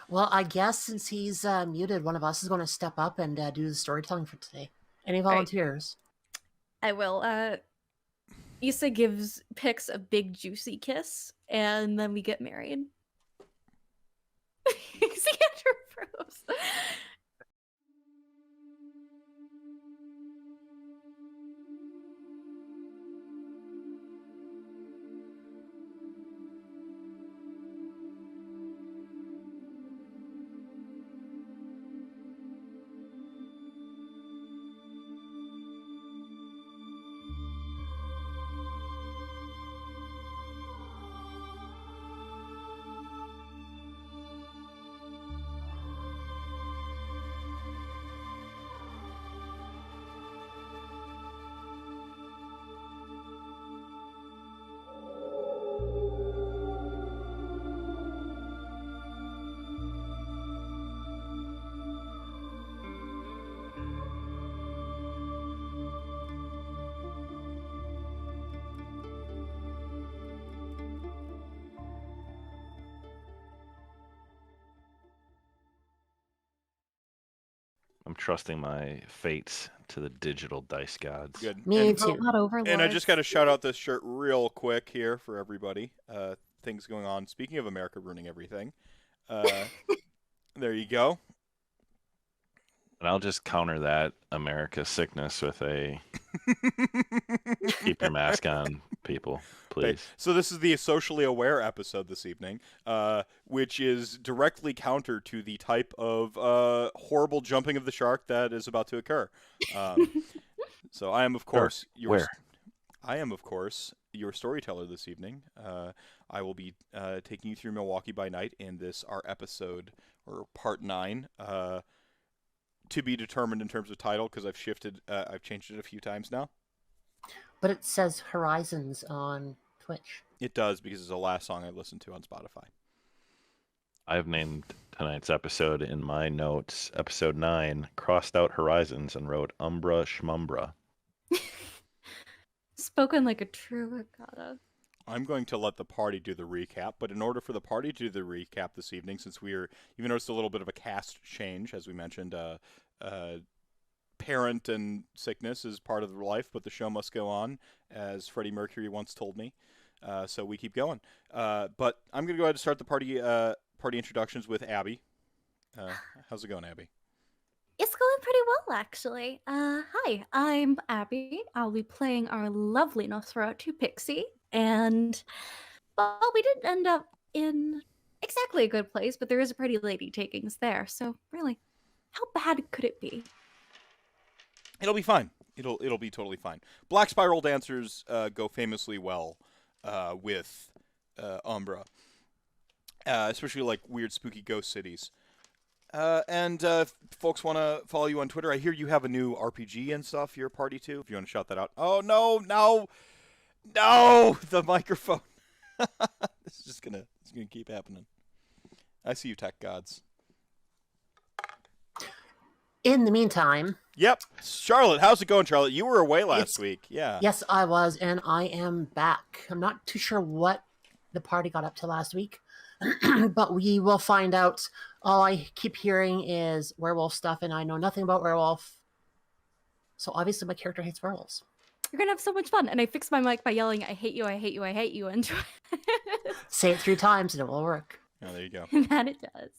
Well, I guess since he's muted, one of us is going to step up and do the storytelling for today. Any Right. volunteers? I will. Issa picks a big juicy kiss, and then we get married. Xander froze. I'm trusting my fates to the digital dice gods. Good. Me And, too. Robot overlords. and I just got to shout out this shirt real quick here for everybody. Things going on. Speaking of America ruining everything, there you go. And I'll just counter that America sickness with a keep your mask on, people, please. So this is the socially aware episode this evening, which is directly counter to the type of horrible jumping of the shark that is about to occur. So I am, of course, I am, of course, your storyteller this evening. I will be taking you through Milwaukee by Night in this, our episode, or part 9, to be determined in terms of title, because I've changed it a few times now. But it says Horizons on Twitch. It does, because it's the last song I listened to on Spotify. I've named tonight's episode in my notes, episode 9, crossed out Horizons and wrote Umbra Schmumbra. Spoken like a true Agata. I'm going to let the party do the recap, but in order for the party to do the recap this evening, since you've noticed a little bit of a cast change, as we mentioned, parent and sickness is part of life, but the show must go on, as Freddie Mercury once told me. So we keep going. But I'm going to go ahead and start the party introductions with Abby. How's it going, Abby? It's going pretty well, actually. Hi, I'm Abby. I'll be playing our lovely Nosferatu Pixie. And, well, we didn't end up in exactly a good place, but there is a pretty lady taking us there. So, really, how bad could it be? It'll be fine. It'll be totally fine. Black Spiral dancers go famously well with Umbra, especially like weird, spooky ghost cities. And folks want to follow you on Twitter. I hear you have a new RPG and stuff. Your party too. If you want to shout that out. Oh no, the microphone. It's gonna keep happening. I see you, tech gods. In the meantime... Yep. Charlotte, how's it going, Charlotte? You were away last week. Yeah. Yes, I was, and I am back. I'm not too sure what the party got up to last week, but we will find out. All I keep hearing is werewolf stuff, and I know nothing about werewolf. So obviously my character hates werewolves. You're going to have so much fun. And I fixed my mic by yelling, I hate you, I hate you, I hate you. And say it 3 times and it will work. Oh, there you go. That it does.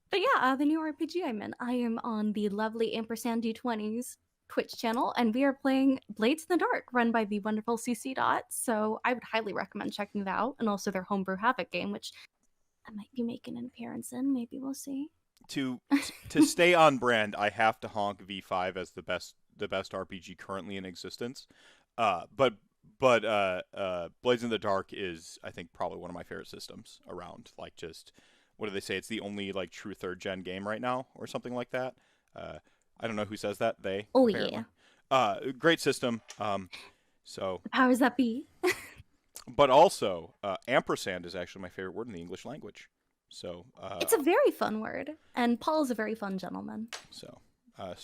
But yeah, the new RPG I'm in. I am on the lovely Ampersand D20's Twitch channel, and we are playing Blades in the Dark, run by the wonderful CC Dot. So I would highly recommend checking that out, and also their Homebrew Havoc game, which I might be making an appearance in. Maybe we'll see. To stay on brand, I have to honk V5 as the best RPG currently in existence. But Blades in the Dark is, I think, probably one of my favorite systems around. Like, just, what do they say? It's the only like true 3rd gen game right now, or something like that. I don't know who says that. They. Oh apparently. Yeah. Great system. So. The powers that be. But also, ampersand is actually my favorite word in the English language. So. It's a very fun word, and Paul is a very fun gentleman. So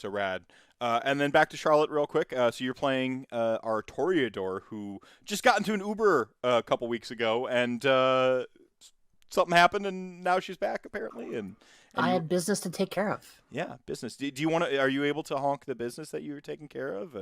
rad. And then back to Charlotte real quick. So you're playing our Toreador, who just got into an Uber a couple weeks ago and something happened, and now she's back apparently. And I you, had business to take care of. yeah, business. Do you want to? Are you able to honk the business that you were taking care of?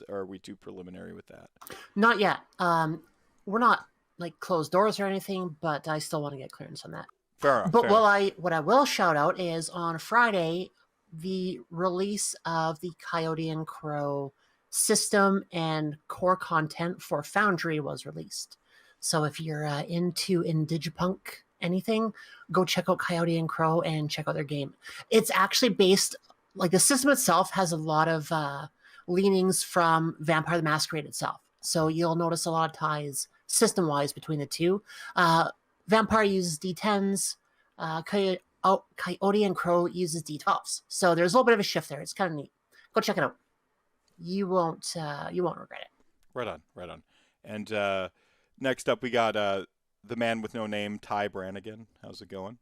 Are we too preliminary with that? Not yet. We're not like closed doors or anything, but I still want to get clearance on that. Fair enough. But fair enough. what I will shout out is on Friday, the release of the Coyote and Crow system and core content for Foundry was released. So if you're into Indigipunk anything, go check out Coyote and Crow and check out their game. It's actually based, like the system itself has a lot of leanings from Vampire the Masquerade itself. So you'll notice a lot of ties system-wise between the two. Vampire uses D10s. Coyote and Crow uses D12s. So there's a little bit of a shift there. It's kind of neat. Go check it out. You won't regret it. Right on, right on. And next up, we got the man with no name, Ty Brannigan. How's it going?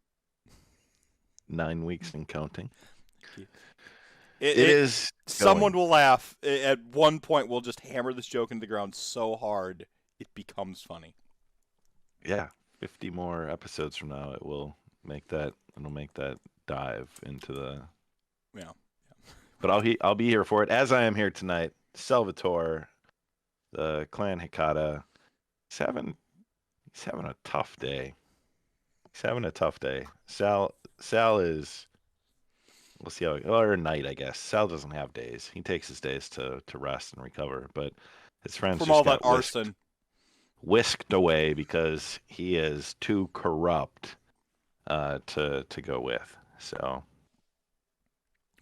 9 weeks and counting. It is. Someone going. will laugh. At one point, we'll just hammer this joke into the ground so hard it becomes funny. Yeah, 50 more episodes from now, it'll make that dive into the. Yeah. But I'll be here for it, as I am here tonight. Salvatore, the Clan Hikata, he's having a tough day. Sal is. We'll see how or night, I guess. Sal doesn't have days. He takes his days to rest and recover, but his friends From just all got that arson. whisked away because he is too corrupt to go with. So,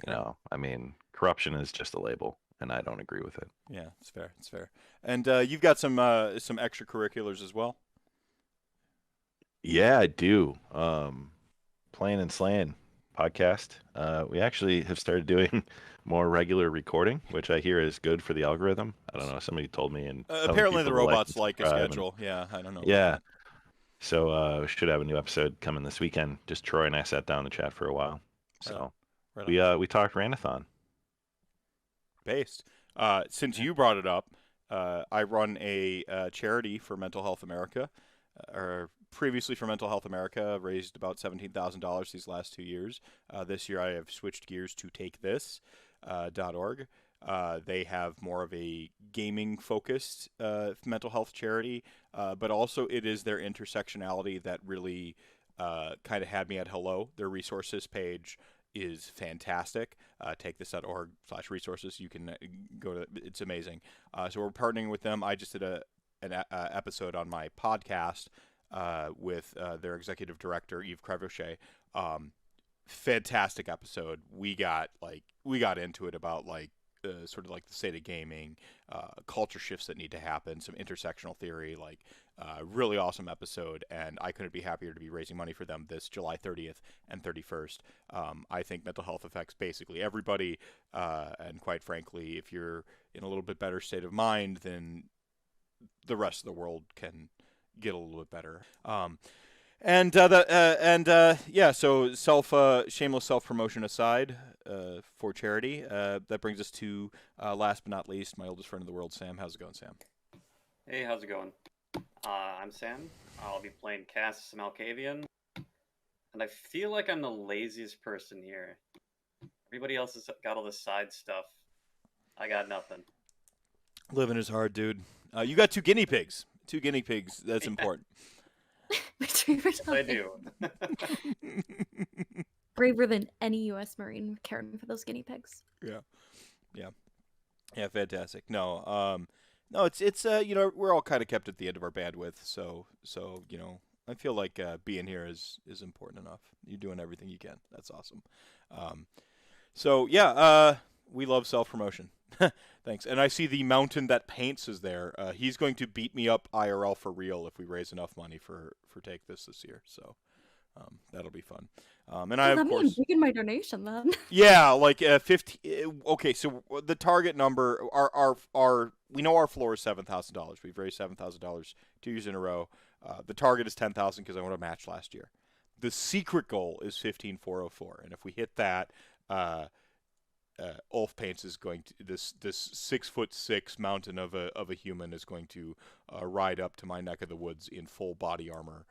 I mean, corruption is just a label, and I don't agree with it. Yeah, it's fair. It's fair. And you've got some extracurriculars as well. Yeah, I do. Playing and Slaying podcast. We actually have started doing more regular recording, which I hear is good for the algorithm. I don't know. Somebody told me, and Apparently the robots like a subscribe schedule. Yeah, I don't know. Yeah. So we should have a new episode coming this weekend. Just Troy and I sat down to chat for a while. So we talked Ranathon. Based. Since you brought it up, I run a charity for Mental Health America. Or previously for Mental Health America, raised about $17,000 these last 2 years. This year I have switched gears to TakeThis.org. They have more of a gaming-focused mental health charity, but also it is their intersectionality that really kind of had me at hello. Their resources page is fantastic. TakeThis.org/resources. You can go to it's amazing. So we're partnering with them. I just did an episode on my podcast with their executive director Yves Crevochet. Fantastic episode. We got into it about sort of like the state of gaming, culture shifts that need to happen, some intersectional theory, really awesome episode, and I couldn't be happier to be raising money for them this July 30th and 31st. I think mental health affects basically everybody, and quite frankly, if you're in a little bit better state of mind, then the rest of the world can get a little bit better. So shameless self-promotion aside, for charity, that brings us to last but not least, my oldest friend in the world, Sam. How's it going, Sam? Hey, how's it going? I'm Sam. I'll be playing Cass Malkavian, and I feel like I'm the laziest person here. Everybody else has got all this side stuff. I got nothing. Living is hard, dude. You got two guinea pigs. That's important. I do. Braver than any U.S. Marine caring for those guinea pigs. Yeah, fantastic. No, it's we're all kind of kept at the end of our bandwidth, so I feel like being here is important enough. You're doing everything you can. That's awesome. We love self-promotion. Thanks. And I see the Mountain That Paints is there. He's going to beat me up IRL for real if we raise enough money for Take This year. So that'll be fun. And I, of course, big in my donation then. Yeah, 50. Okay, so the target number, our we know our floor is $7,000. We've raised $7,000 2 years in a row. The target is $10,000 because I won a match last year. The secret goal is 15,404, and if we hit that, Ulf Paints is going to this 6'6" mountain of a human is going to ride up to my neck of the woods in full body armor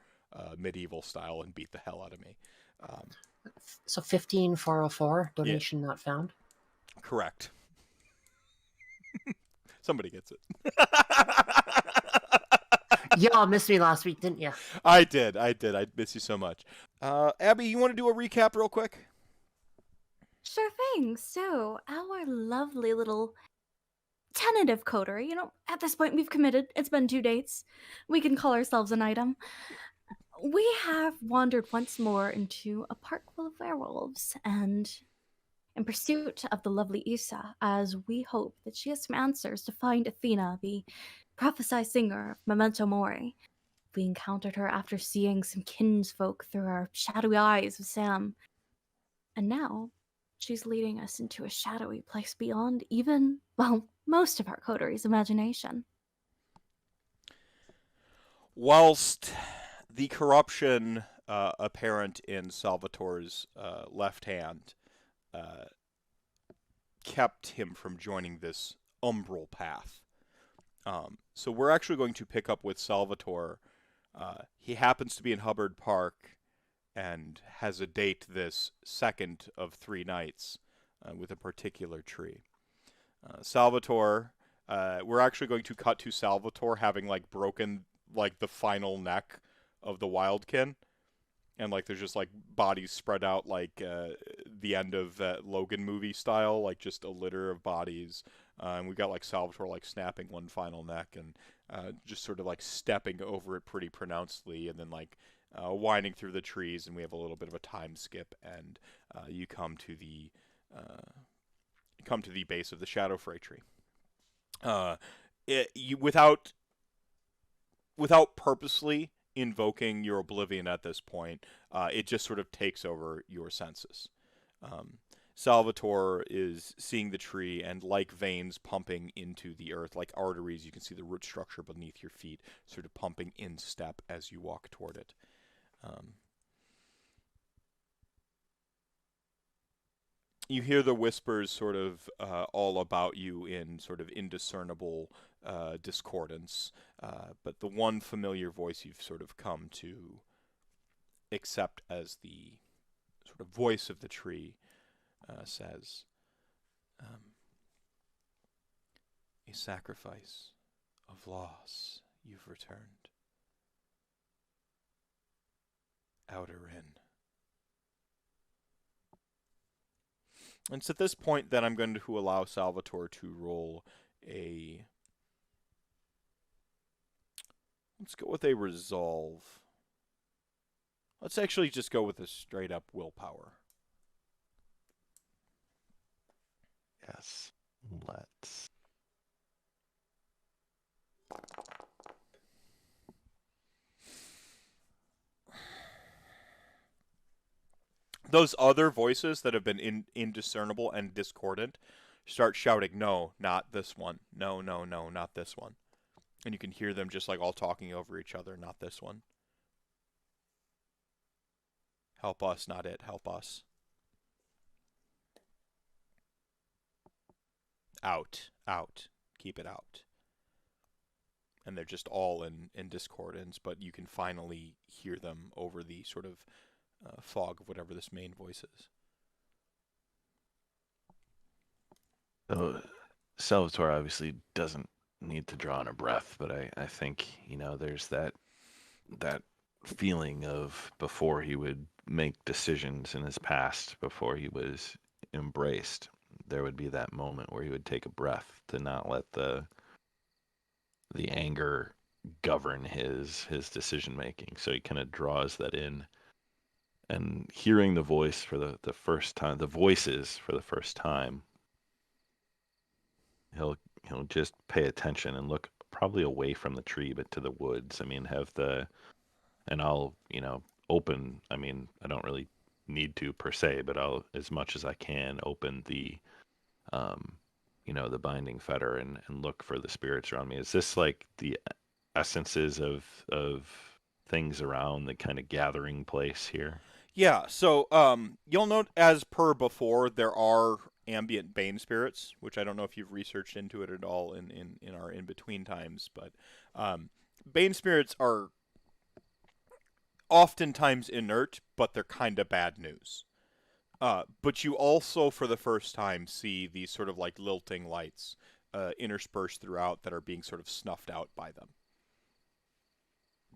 medieval style and beat the hell out of me. So 15404 donation not found. Correct. Somebody gets it. Y'all missed me last week, didn't you? I did. I miss you so much. Abby, you want to do a recap real quick? Sure thing. So, our lovely little tentative coterie, at this point we've committed. It's been 2 dates. We can call ourselves an item. We have wandered once more into a park full of werewolves and in pursuit of the lovely Issa, as we hope that she has some answers to find Athena, the prophesied singer of Memento Mori. We encountered her after seeing some kinsfolk through our shadowy eyes of Sam. And now, she's leading us into a shadowy place beyond even, well, most of our coterie's imagination. Whilst the corruption apparent in Salvatore's left hand kept him from joining this umbral path. So we're actually going to pick up with Salvatore. He happens to be in Hubbard Park and has a date this second of 3 nights with a particular tree. Salvatore, we're actually going to cut to Salvatore having broken the final neck of the Wildkin. And there's just bodies spread out the end of that Logan movie style, just a litter of bodies. And we got Salvatore snapping one final neck and just sort of stepping over it pretty pronouncedly, and then winding through the trees. And we have a little bit of a time skip, and you come to the base of the Shadow Fray tree. Without purposely invoking your oblivion at this point, it just sort of takes over your senses. Salvatore is seeing the tree, and like veins pumping into the earth, like arteries, you can see the root structure beneath your feet sort of pumping in step as you walk toward it. You hear the whispers sort of all about you in sort of indiscernible discordance, but the one familiar voice you've sort of come to accept as the sort of voice of the tree says, a sacrifice of loss you've returned. Outer in. And it's at this point that I'm going to allow Salvatore to roll a... Let's go with a resolve. Let's actually just go with a straight up willpower. Yes. Let's. Those other voices that have been indiscernible and discordant start shouting, no, not this one. No, no, no, not this one. And you can hear them just all talking over each other, not this one. Help us, not it, help us. Out, out, keep it out. And they're just all in discordance, but you can finally hear them over the sort of fog of whatever this main voice is. So Salvatore obviously doesn't need to draw on a breath, but I think, there's that feeling of before he would make decisions in his past, before he was embraced, there would be that moment where he would take a breath to not let the anger govern his decision making. So he kind of draws that in, and hearing the voice for the first time, the voices for the first time, he'll just pay attention and look probably away from the tree, but to the woods. And I'll, open, I don't really need to per se, but I'll, as much as I can, open the, the binding fetter and look for the spirits around me. Is this the essences of things around the kind of gathering place here? Yeah, so you'll note, as per before, there are ambient Bane spirits, which I don't know if you've researched into it at all in our in-between times, but Bane spirits are oftentimes inert, but they're kind of bad news. But you also, for the first time, see these sort of like lilting lights interspersed throughout that are being sort of snuffed out by them.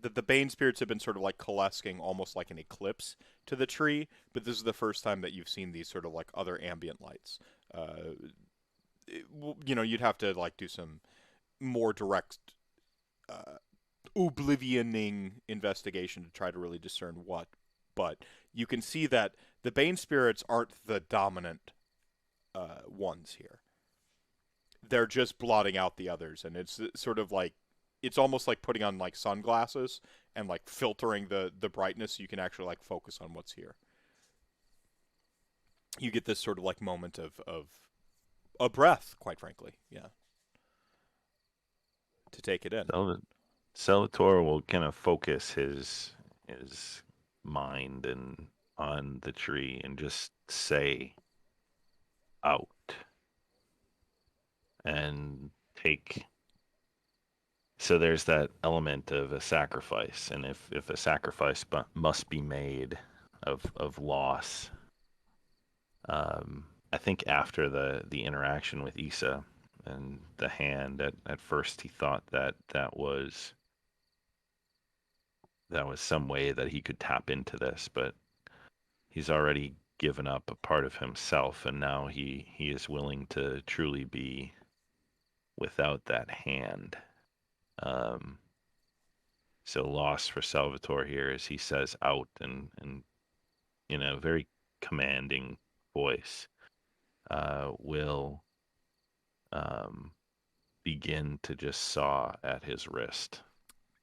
The Bane spirits have been sort of like coalescing almost like an eclipse to the tree, but this is the first time that you've seen these sort of like other ambient lights. You'd have to like do some more direct oblivioning investigation to try to really discern what. But you can see that the Bane spirits aren't the dominant ones here. They're just blotting out the others, and it's sort of like, it's almost like putting on like sunglasses and like filtering the brightness so you can actually like focus on what's here. You get this sort of like moment of a breath, quite frankly, yeah, to take it in. Salvatore will kind of focus his mind and on the tree and just say out and take. So there's that element of a sacrifice, and if a sacrifice must be made of loss, I think after the interaction with Issa and the hand, at first he thought that was some way that he could tap into this, but he's already given up a part of himself, and now he is willing to truly be without that hand. So loss for Salvatore here, as he says out and in a very commanding voice, will begin to just saw at his wrist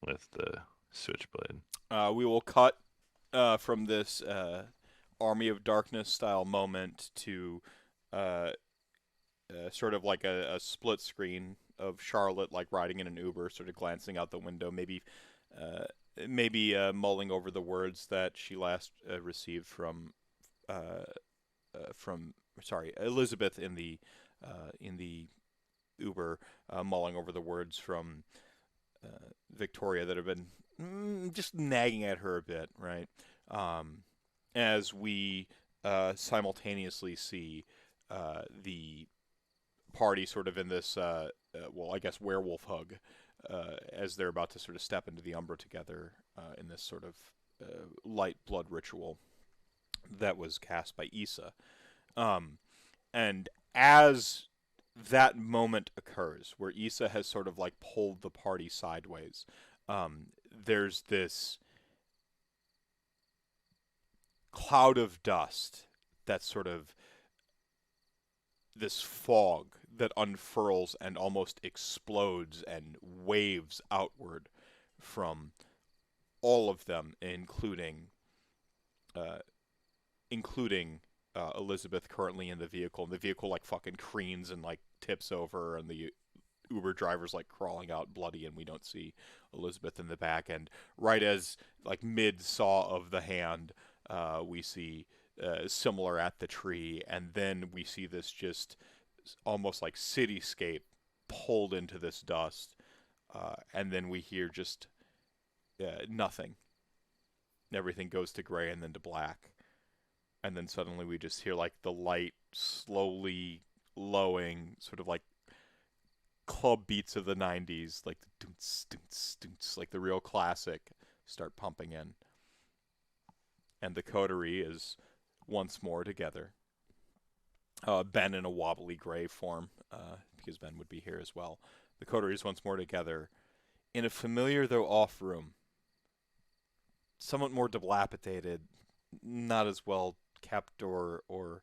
with the switchblade. We will cut from this Army of Darkness style moment to sort of like a split screen of Charlotte like riding in an Uber, sort of glancing out the window, maybe mulling over the words that she last received from Elizabeth in the Uber, mulling over the words from Victoria that have been just nagging at her a bit, right? As we simultaneously see the party sort of in this, I guess, werewolf hug, as they're about to sort of step into the Umbra together in this sort of light blood ritual that was cast by Issa. And as that moment occurs, where Issa has sort of like pulled the party sideways, there's this cloud of dust that's sort of this fog that unfurls and almost explodes and waves outward from all of them, including Elizabeth currently in the vehicle. And the vehicle like fucking creens and like tips over, and the Uber driver's like crawling out bloody, and we don't see Elizabeth in the back. And right as like mid saw of the hand, we see similar at the tree, and then we see this just almost like cityscape pulled into this dust, and then we hear just nothing. Everything goes to gray and then to black, and then suddenly we just hear like the light slowly lowing, sort of like club beats of the 90s, like the doonts, doonts, doonts, like the real classic, start pumping in. And the coterie is once more together. Ben in a wobbly gray form, because Ben would be here as well. The coterie is once more together in a familiar though off room. Somewhat more dilapidated, not as well kept, or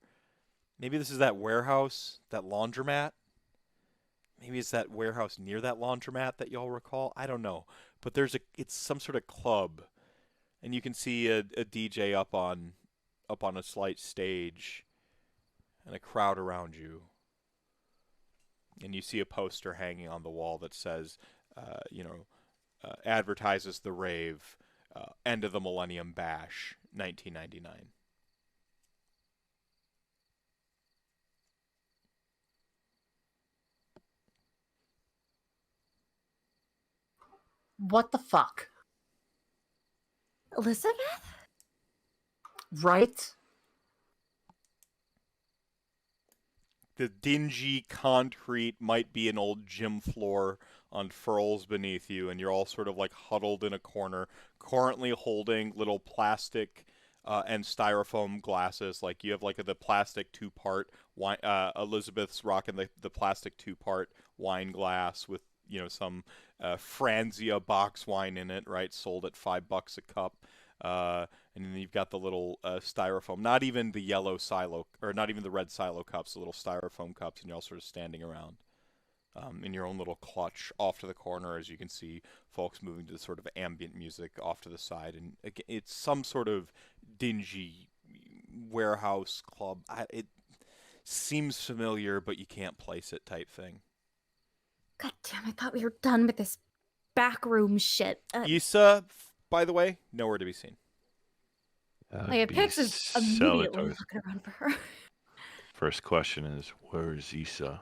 maybe this is that warehouse, that laundromat. Maybe it's that warehouse near that laundromat that y'all recall. I don't know, but it's some sort of club, and you can see a DJ up on a slight stage, and a crowd around you, and you see a poster hanging on the wall that says, advertises the rave, end of the Millennium Bash, 1999. What the fuck? Elizabeth? Right? The dingy concrete might be an old gym floor unfurls beneath you, and you're all sort of like huddled in a corner, currently holding little plastic and styrofoam glasses. Like you have like the plastic two-part wine. Elizabeth's rocking the plastic two-part wine glass with some Franzia box wine in it, right? Sold at $5 a cup. And then you've got the little styrofoam, not even the yellow silo, or not even the red silo cups, the little styrofoam cups, and you're all sort of standing around in your own little clutch off to the corner, as you can see folks moving to the sort of ambient music off to the side. And again, it's some sort of dingy warehouse club. It seems familiar, but you can't place it type thing. God damn, I thought we were done with this backroom shit. Issa, by the way, nowhere to be seen. Pix is immediately looking around for her. First question is, where is Issa?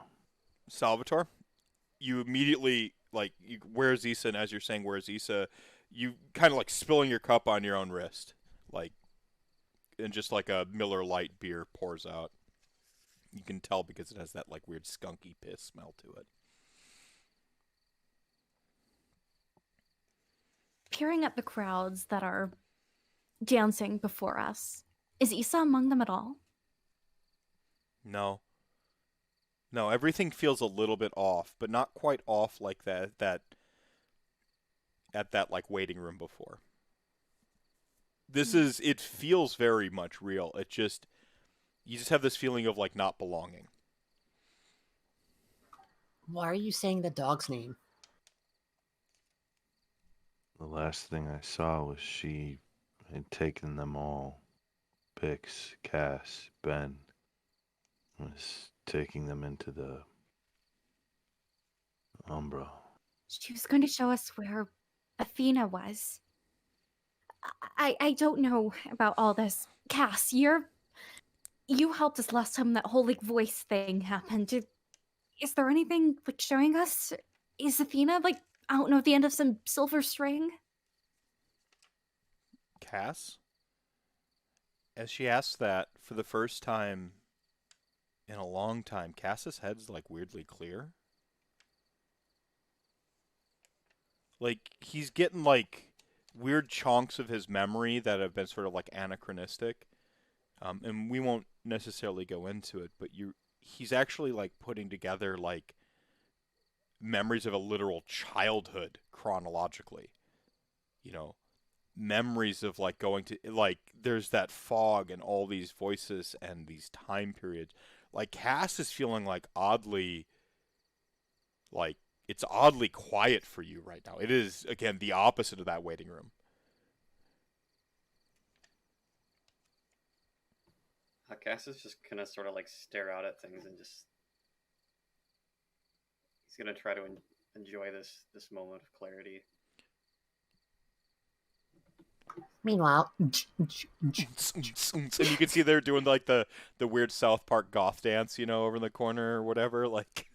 Salvatore, you immediately, where's Issa? And as you're saying, where's Issa, you kind of like spilling your cup on your own wrist. And just like a Miller Lite beer pours out. You can tell because it has that like weird skunky piss smell to it. Peering at the crowds that are dancing before us, is Issa among them at all? No, everything feels a little bit off, but not quite off like that at that like waiting room before. It feels very much real. You just have this feeling of like not belonging. Why are you saying the dog's name? The last thing I saw was she had taken them all. Pix, Cass, Ben, was taking them into the Umbra. She was going to show us where Athena was. I don't know about all this. Cass, you helped us last time that whole like voice thing happened. Is there anything like showing us? Is Athena like, I don't know, at the end of some silver string? Cass? As she asks that for the first time in a long time, Cass's head's like weirdly clear. Like he's getting like weird chunks of his memory that have been sort of like anachronistic. And we won't necessarily go into it, but he's actually like putting together like memories of a literal childhood chronologically. Memories of like going to like there's that fog and all these voices and these time periods. Like Cass is feeling like it's oddly quiet for you right now. It is again the opposite of that waiting room. Cass is just gonna sort of like stare out at things and just he's gonna try to enjoy this moment of clarity. Meanwhile, And you can see they're doing like the weird South Park goth dance, over in the corner or whatever, like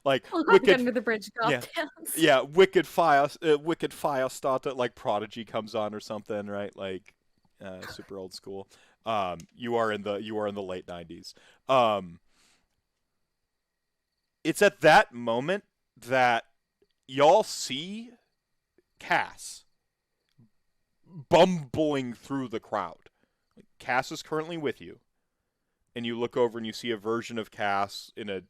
like Wicked under the bridge goth dance. Yeah, Wicked Fire starter, like Prodigy comes on or something, right? Like super old school. You are in the late 90s. It's at that moment that y'all see Cass bumbling through the crowd. Cass is currently with you, and you look over and you see a version of Cass in a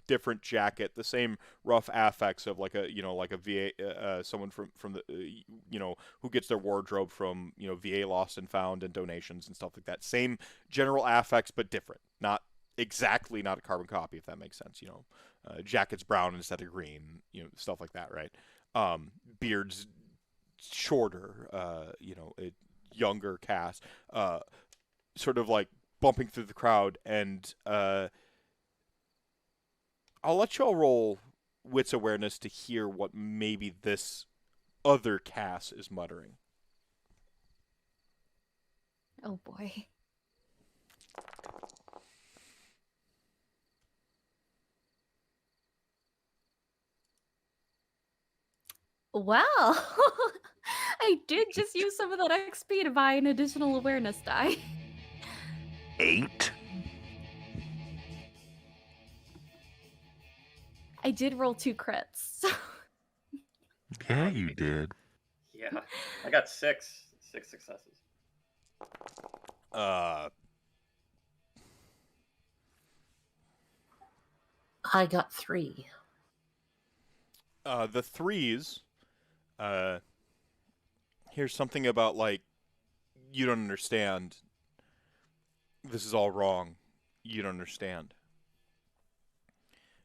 different jacket, the same rough affects of like a VA, someone from the who gets their wardrobe from VA lost and found and donations and stuff like that. Same general affects, but different. Not exactly not a carbon copy, if that makes sense. Jacket's brown instead of green, stuff like that, right? Beards shorter, a younger Cass, sort of like bumping through the crowd, and I'll let y'all roll wits awareness to hear what maybe this other Cass is muttering. Oh boy. Well, I I did just use some of that XP to buy an additional awareness die. 8? I did roll 2 crits. So. Yeah, you did. Yeah, I got 6 successes. I got 3. The 3s. Here's something about, like, you don't understand. This is all wrong. You don't understand.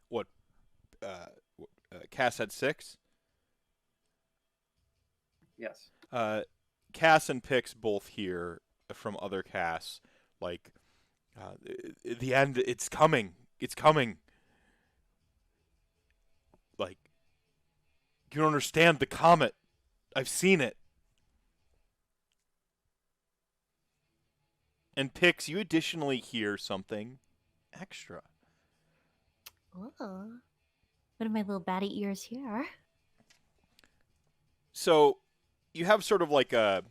What? Cass had 6? Yes. Cass and Pix both hear from other Cass, like, the end, it's coming. It's coming. Like, you don't understand the comet. I've seen it. And Pix, you additionally hear something extra. Oh. What do my little batty ears hear? So, you have sort of like a,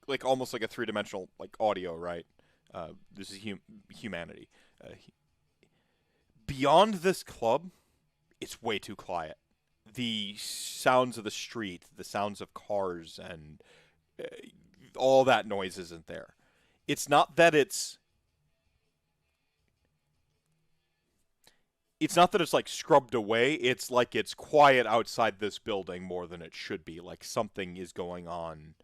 like almost like a 3-dimensional like audio, right? This is humanity. Beyond this club, it's way too quiet. The sounds of the street, the sounds of cars, and all that noise isn't there. It's not that it's not that it's like scrubbed away. It's like it's quiet outside this building more than it should be. Like something is going on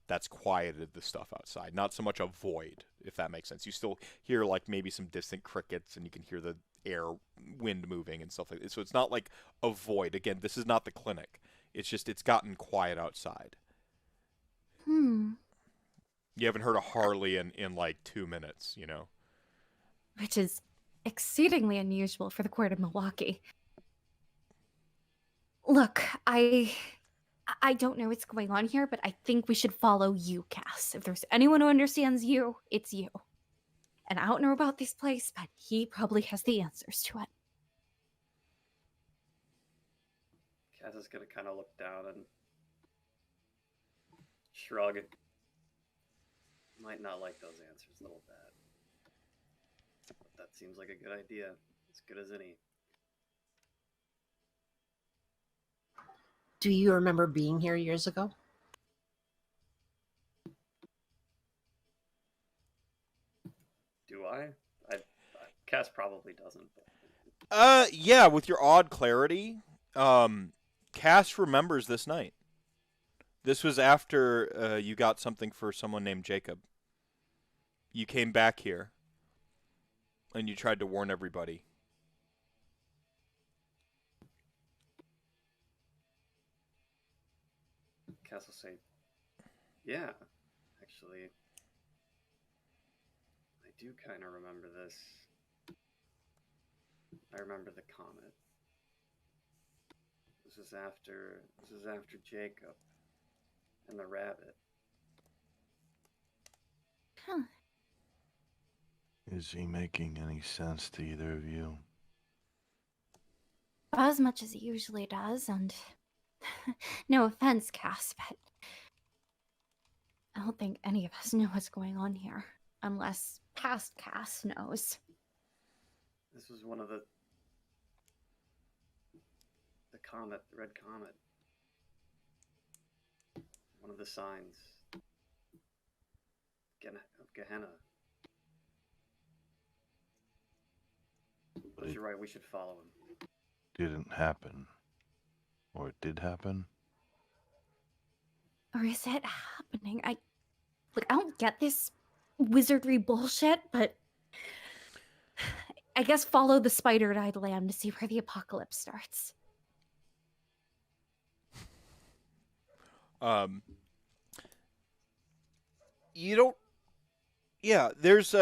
that's quieted the stuff outside. Not so much a void, if that makes sense. You still hear like maybe some distant crickets, and you can hear the air, wind moving and stuff like that. So it's not like a void. Again, this is not the clinic. It's just it's gotten quiet outside. You haven't heard a Harley in like 2 minutes, you know? Which is exceedingly unusual for the court of Milwaukee. Look, I don't know what's going on here, but I think we should follow you, Cass. If there's anyone who understands you, it's you. And I don't know about this place, but he probably has the answers to it. Cass is gonna kind of look down and shrug. Might not like those answers, little bad. But that seems like a good idea. As good as any. Do you remember being here years ago? Do I? Cass probably doesn't. Yeah, with your odd clarity, Cass remembers this night. This was after you got something for someone named Jacob. You came back here, and you tried to warn everybody. Cass will say, yeah, actually, I do kind of remember this. I remember the comet. This is after Jacob and the rabbit. Huh. Is he making any sense to either of you? As much as he usually does, and no offense, Cass, but I don't think any of us know what's going on here, unless past Cass knows. This was one of the comet, the red comet. One of the signs. Of Gehenna. But you're right, we should follow him. Didn't happen. Or it did happen? Or is it happening? I don't get this wizardry bullshit, but I guess follow the spider-eyed lamb to see where the apocalypse starts. You don't. Yeah, there's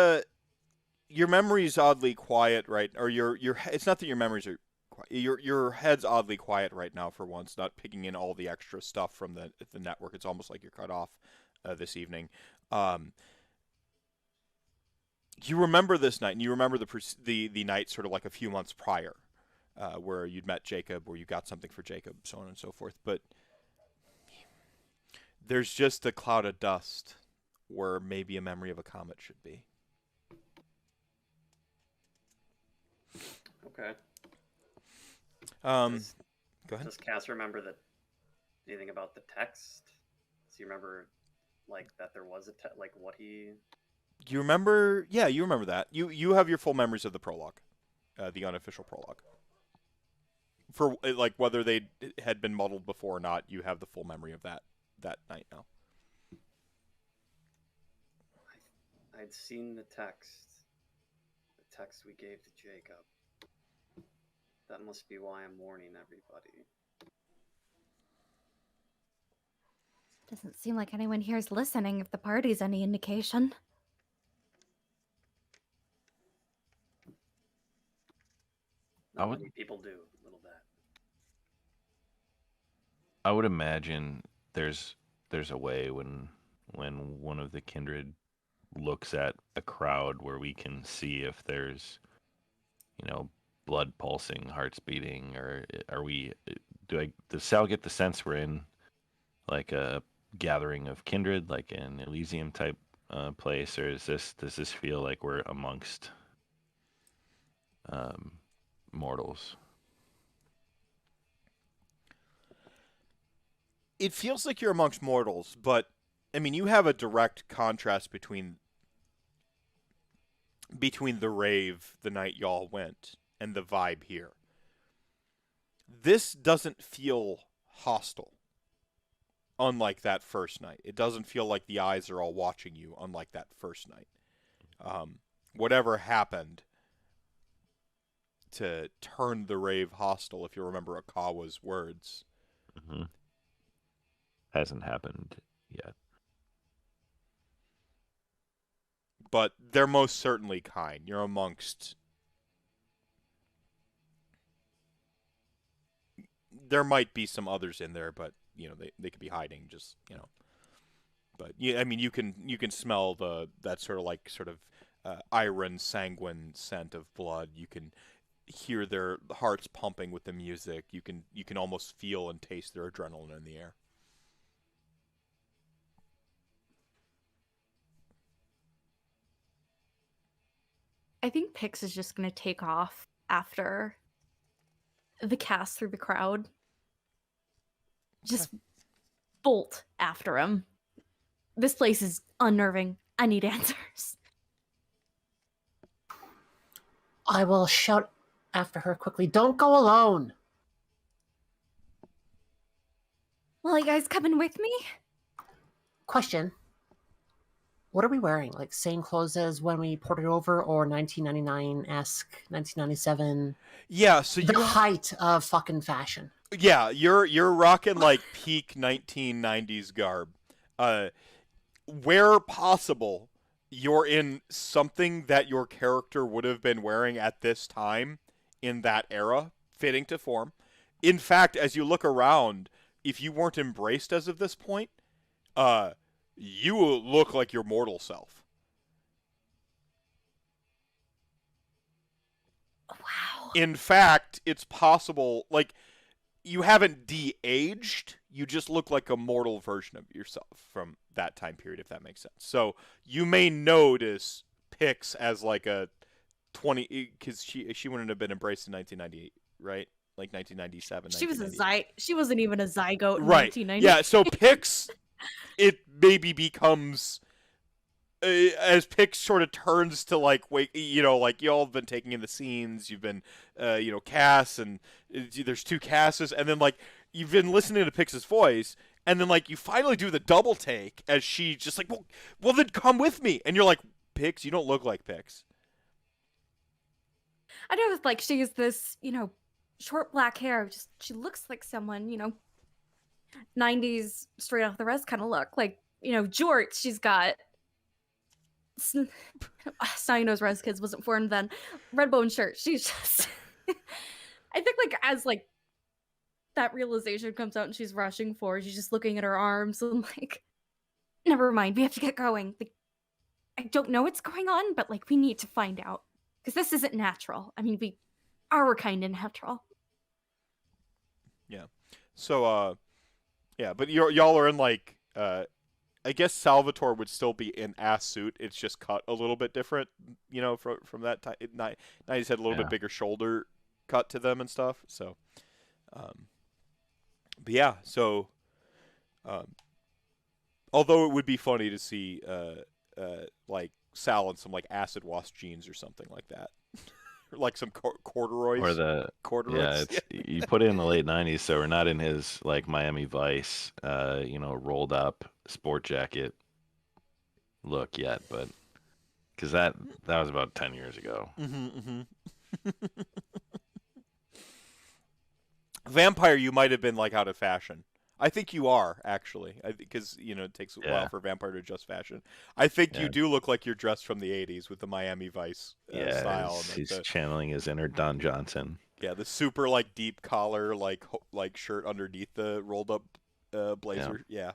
your memory's oddly quiet, right? Or your it's not that your memories are quiet. Your head's oddly quiet right now for once, not picking in all the extra stuff from the network. It's almost like you're cut off this evening. You remember this night, and you remember the night sort of like a few months prior, where you'd met Jacob, where you got something for Jacob, so on and so forth. But there's just a cloud of dust where maybe a memory of a comet should be. Okay. Go Does, ahead. does Cass remember anything about the text? Does he remember like that there was a like what he? You remember? Yeah, you remember that. You have your full memories of the prologue, the unofficial prologue. For like whether they had been muddled before or not, you have the full memory of that night now. I'd seen the text we gave to Jacob. That must be why I'm warning everybody. Doesn't seem like anyone here is listening if the party's any indication. Not would- many people do a little bit. I would imagine there's a way when one of the kindred looks at a crowd where we can see if there's, blood pulsing, hearts beating, or does Sal get the sense we're in like a gathering of kindred, like an Elysium type place, or does this feel like we're amongst mortals? It feels like you're amongst mortals, but I mean, you have a direct contrast between the rave the night y'all went and the vibe here. This doesn't feel hostile, unlike that first night. It doesn't feel like the eyes are all watching you, unlike that first night. Whatever happened to turn the rave hostile, if you remember Akawa's words, Mm-hmm. Hasn't happened yet. but they're most certainly kind. You're amongst... There might be some others in there, but they could be hiding. Just but yeah, I mean you can smell that sort of iron sanguine scent of blood. You can hear their hearts pumping with the music. You can almost feel and taste their adrenaline in the air. I think Pix is just going to take off after the cast through the crowd. Just bolt after him. This place is unnerving. I need answers. I will shout after her quickly. Don't go alone. Well, you guys coming with me? Question. What are we wearing? Like same clothes as when we ported over, or 1999-esque, 1997? Yeah, so The height of fucking fashion. Yeah, you're rocking like peak 1990s garb. Where possible, you're in something that your character would have been wearing at this time in that era, fitting to form. In fact, as you look around, if you weren't embraced as of this point, you will look like your mortal self. Wow. In fact, it's possible, like, you haven't de-aged, you just look like a mortal version of yourself from that time period, if that makes sense. So you may notice Pix as like a 20, because she wouldn't have been embraced in 1998, right? Like 1997. She wasn't even a zygote in Right. 1990. Yeah, so Pix, it maybe becomes, as Pix sort of turns to like, wait, like y'all have been taking in the scenes, you've been, Cass, and there's two Casses, and then like, you've been listening to Pix's voice, and then like, you finally do the double take as she just like, well then come with me, and you're like, Pix, you don't look like Pix. I know, like, she has this, short black hair. Just, she looks like someone, 90s straight off the rest kind of look. Like, jorts, she's got Sonny knows Res Kids wasn't formed then. Red bone shirt. She's just I think like as like that realization comes out and she's rushing forward, she's just looking at her arms and like, never mind, we have to get going. Like, I don't know what's going on, but like we need to find out. Because this isn't natural. I mean, we are kind of natural. Yeah. So, yeah, but y'all are in like I guess Salvatore would still be in ass suit. It's just cut a little bit different, from that time. Now he's had a little bit bigger shoulder cut to them and stuff. So, but yeah. So, although it would be funny to see, like Sal in some like acid wash jeans or something like that, or like some corduroys. Or corduroys. it's you put it in the late '90s, so we're not in his like Miami Vice, rolled up sport jacket look yet, but because that was about 10 years ago. Vampire, you might have been like out of fashion. I think you are actually, because it takes a while for Vampire to adjust fashion. I think you do look like you're dressed from the '80s with the Miami Vice style. He's channeling his inner Don Johnson. Yeah, the super like deep collar like shirt underneath the rolled up blazer. Yeah.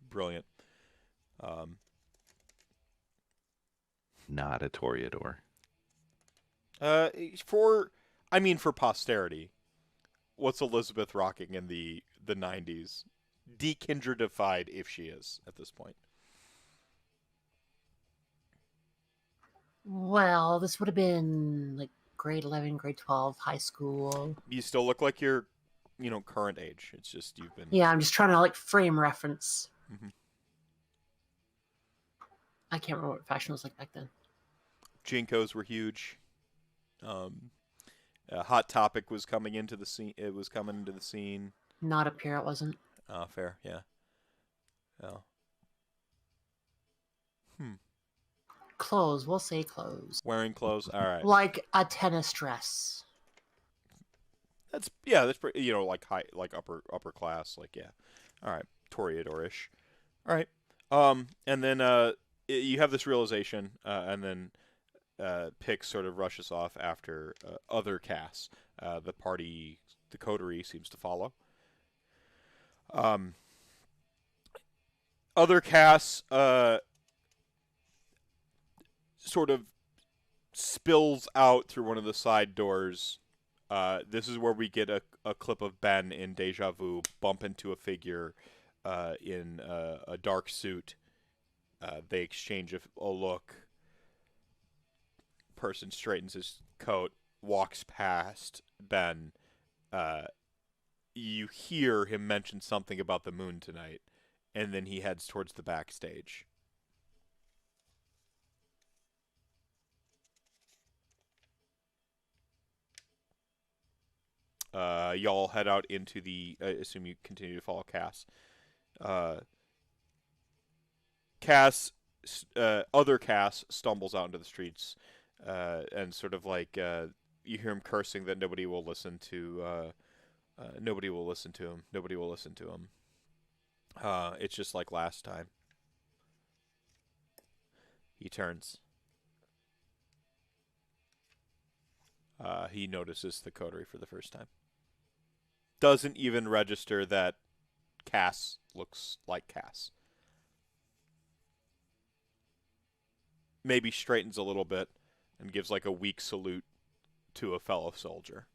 Brilliant. Not a Toreador. For posterity, what's Elizabeth rocking in the '90s? Dekindredified if she is at this point. Well, this would have been like grade 11, grade 12, high school. You still look like you're, current age. It's just you've been. Yeah, I'm just trying to like frame reference. Mm-hmm. I can't remember what fashion was like back then. Jinkos were huge. Hot Topic was coming into the scene. It was coming into the scene. Not up here, it wasn't. Oh, fair, yeah. Oh. Clothes, we'll say clothes. Wearing clothes, all right. Like a tennis dress. That's pretty. Like high, like upper class. Like all right, Toreador-ish. All right. And then you have this realization, and then Pix sort of rushes off after other Cass. The coterie seems to follow. Other Cass sort of spills out through one of the side doors. This is where we get a clip of Ben in Deja Vu bump into a figure in a dark suit. They exchange a look. Person straightens his coat, walks past Ben. You hear him mention something about the moon tonight, and then he heads towards the backstage. Y'all head out into the. I assume you continue to follow Cass. Other Cass stumbles out into the streets, and sort of like you hear him cursing that nobody will listen to. Nobody will listen to him. Nobody will listen to him. It's just like last time. He turns. He notices the coterie for the first time. Doesn't even register that Cass looks like Cass. Maybe straightens a little bit and gives like a weak salute to a fellow soldier.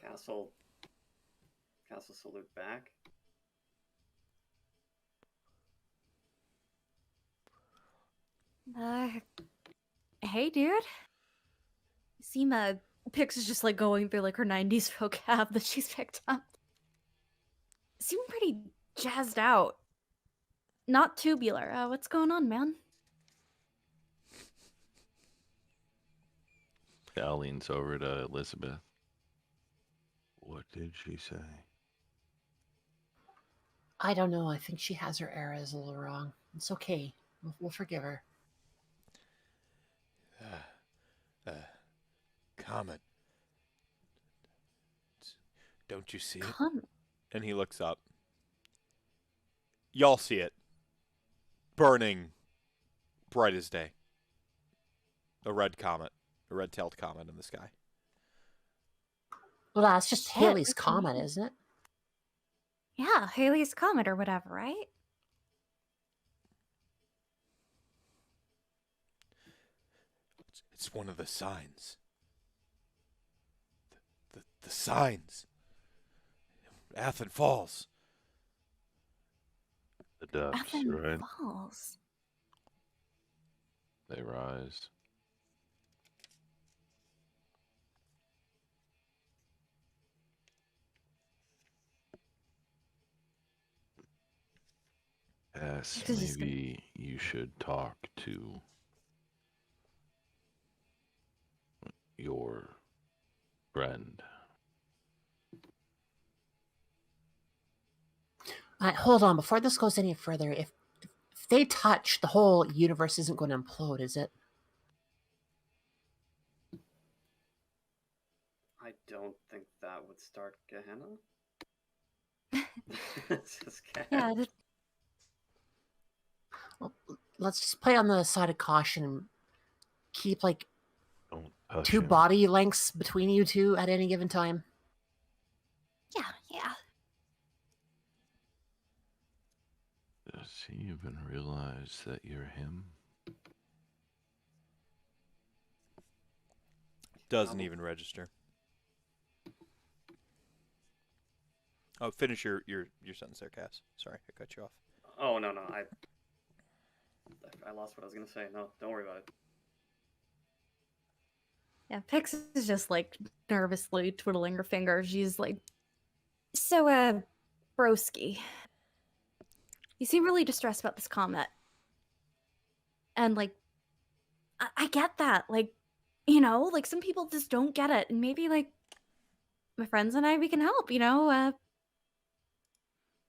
Castle salute back. Hey, dude. You seem Pix is just like going through like her '90s vocab that she's picked up. Seem pretty jazzed out. Not tubular. What's going on, man? Cal leans over to Elizabeth. What did she say? I don't know. I think she has her eras a little wrong. It's okay. We'll forgive her. Comet. Don't you see it? Comet. And he looks up. Y'all see it. Burning. Bright as day. A red comet. A red-tailed comet in the sky. Well, that's just Shit, Halley's that's Comet, amazing. isn't it? Yeah, Halley's Comet or whatever, right? It's one of the signs. The signs. Athena falls. The ducks, Athena right? falls. They rise. Yes, This is gonna- maybe you should talk to your friend. Hold on, before this goes any further, if they touch, the whole universe isn't going to implode, is it? I don't think that would start Gehenna. Just kidding. Yeah, Well, let's just play on the side of caution and keep like Don't touch two him. body lengths between you two at any given time. yeah. Does he even realize that you're him? Doesn't even register. Oh, finish your sentence there, Cass. Sorry, I cut you off. Oh no, I lost what I was gonna say. No, don't worry about it. Yeah, Pix is just like nervously twiddling her fingers. She's like, so, broski, you seem really distressed about this comet. And, like, I get that. Like, you know, like, some people just don't get it. And maybe, like, my friends and I, we can help, you know,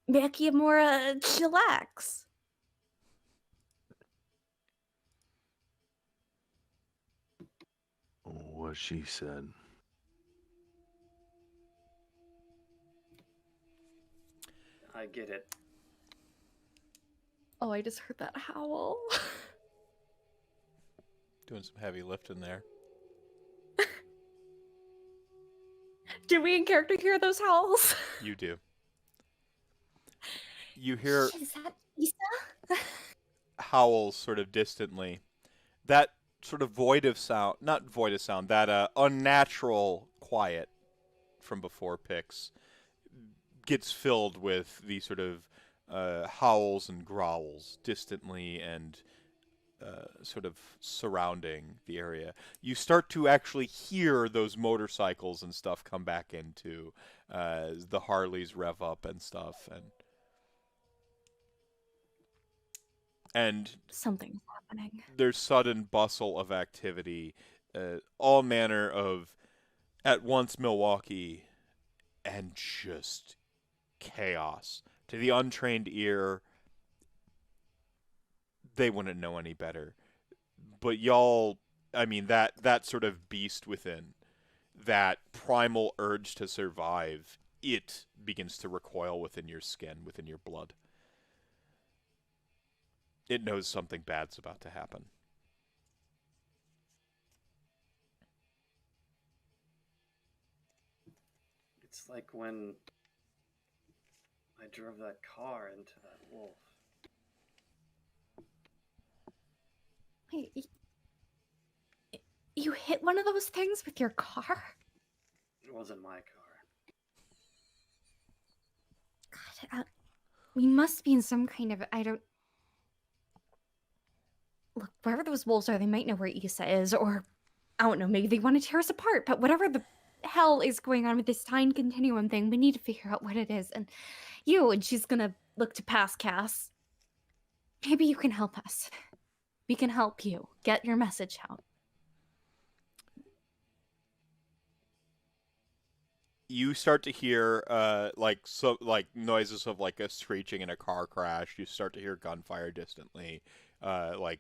make you more, chillax. What she said. I get it. Oh, I just heard that howl. Doing some heavy lifting there. Do we in character hear those howls? You do. You hear Is that Isa? howls sort of distantly. That sort of void of sound, not void of sound, that unnatural quiet from before Pix gets filled with these sort of howls and growls distantly and sort of surrounding the area. You start to actually hear those motorcycles and stuff come back into the Harleys rev up and stuff, and Something's happening. there's sudden bustle of activity, all manner of at once Milwaukee and just chaos. To the untrained ear, they wouldn't know any better. But y'all, I mean, that sort of beast within, that primal urge to survive, it begins to recoil within your skin, within your blood. It knows something bad's about to happen. It's like when I drove that car into that wolf. Wait, you hit one of those things with your car? It wasn't my car. God, we must be in some kind of, I don't... Look, wherever those wolves are, they might know where Issa is, or, I don't know, maybe they want to tear us apart, but whatever the hell is going on with this time continuum thing, we need to figure out what it is, and she's gonna look to past Cass. Maybe you can help us. We can help you. Get your message out. You start to hear like noises of like a screeching in a car crash. You start to hear gunfire distantly, like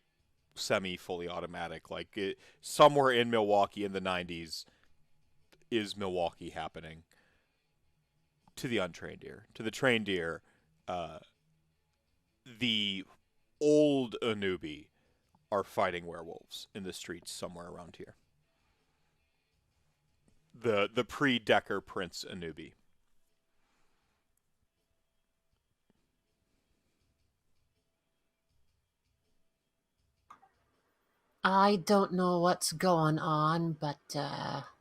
fully automatic. Like somewhere in Milwaukee in the 90s is Milwaukee happening. To the untrained ear, to the trained ear, the old Anubi are fighting werewolves in the streets somewhere around here. The pre-Decker Prince Anubi. I don't know what's going on, but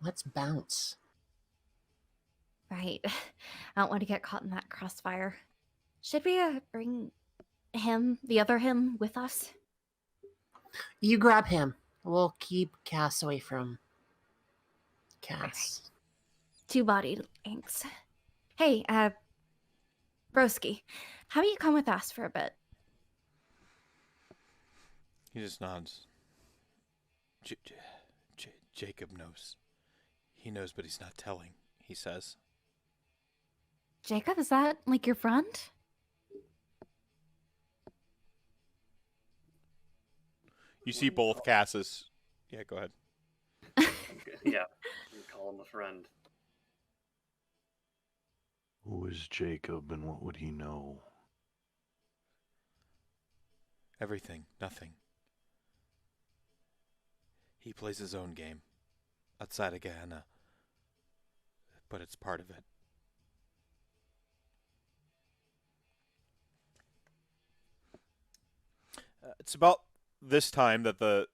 let's bounce. Right. I don't want to get caught in that crossfire. Should we bring him, the other him, with us? You grab him. We'll keep Cass away from Cass. Two-bodied inks. Hey, Broski, how about you come with us for a bit? He just nods. Jacob knows. He knows, but he's not telling, he says. Jacob, is that like your friend? You see both Casses. Yeah, go ahead. Yeah, you call him a friend. Who is Jacob and what would he know? Everything, nothing. He plays his own game, outside of Gehenna, but it's part of it. It's about this time that the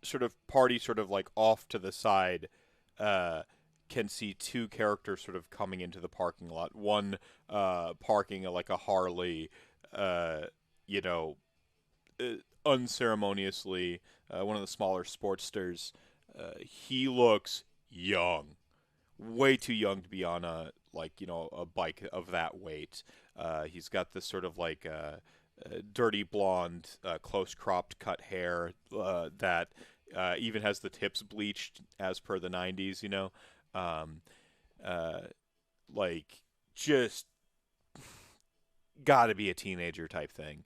sort of party sort of like off to the side can see two characters sort of coming into the parking lot. One parking like a Harley, unceremoniously, one of the smaller sportsters. He looks young, way too young to be on a bike of that weight. He's got this sort of like dirty blonde, close cropped cut hair that even has the tips bleached as per the 90s, like just gotta be a teenager type thing.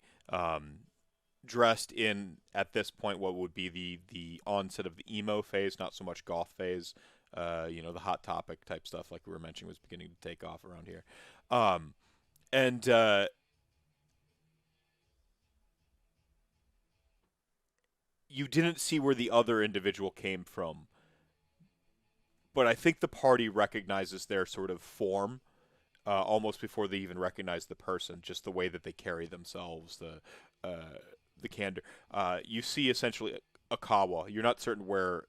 Dressed in, at this point, what would be the onset of the emo phase, not so much goth phase. The Hot Topic type stuff, like we were mentioning, was beginning to take off around here. You didn't see where the other individual came from, but I think the party recognizes their sort of form almost before they even recognize the person, just the way that they carry themselves, the candor. You see essentially Akawa. You're not certain where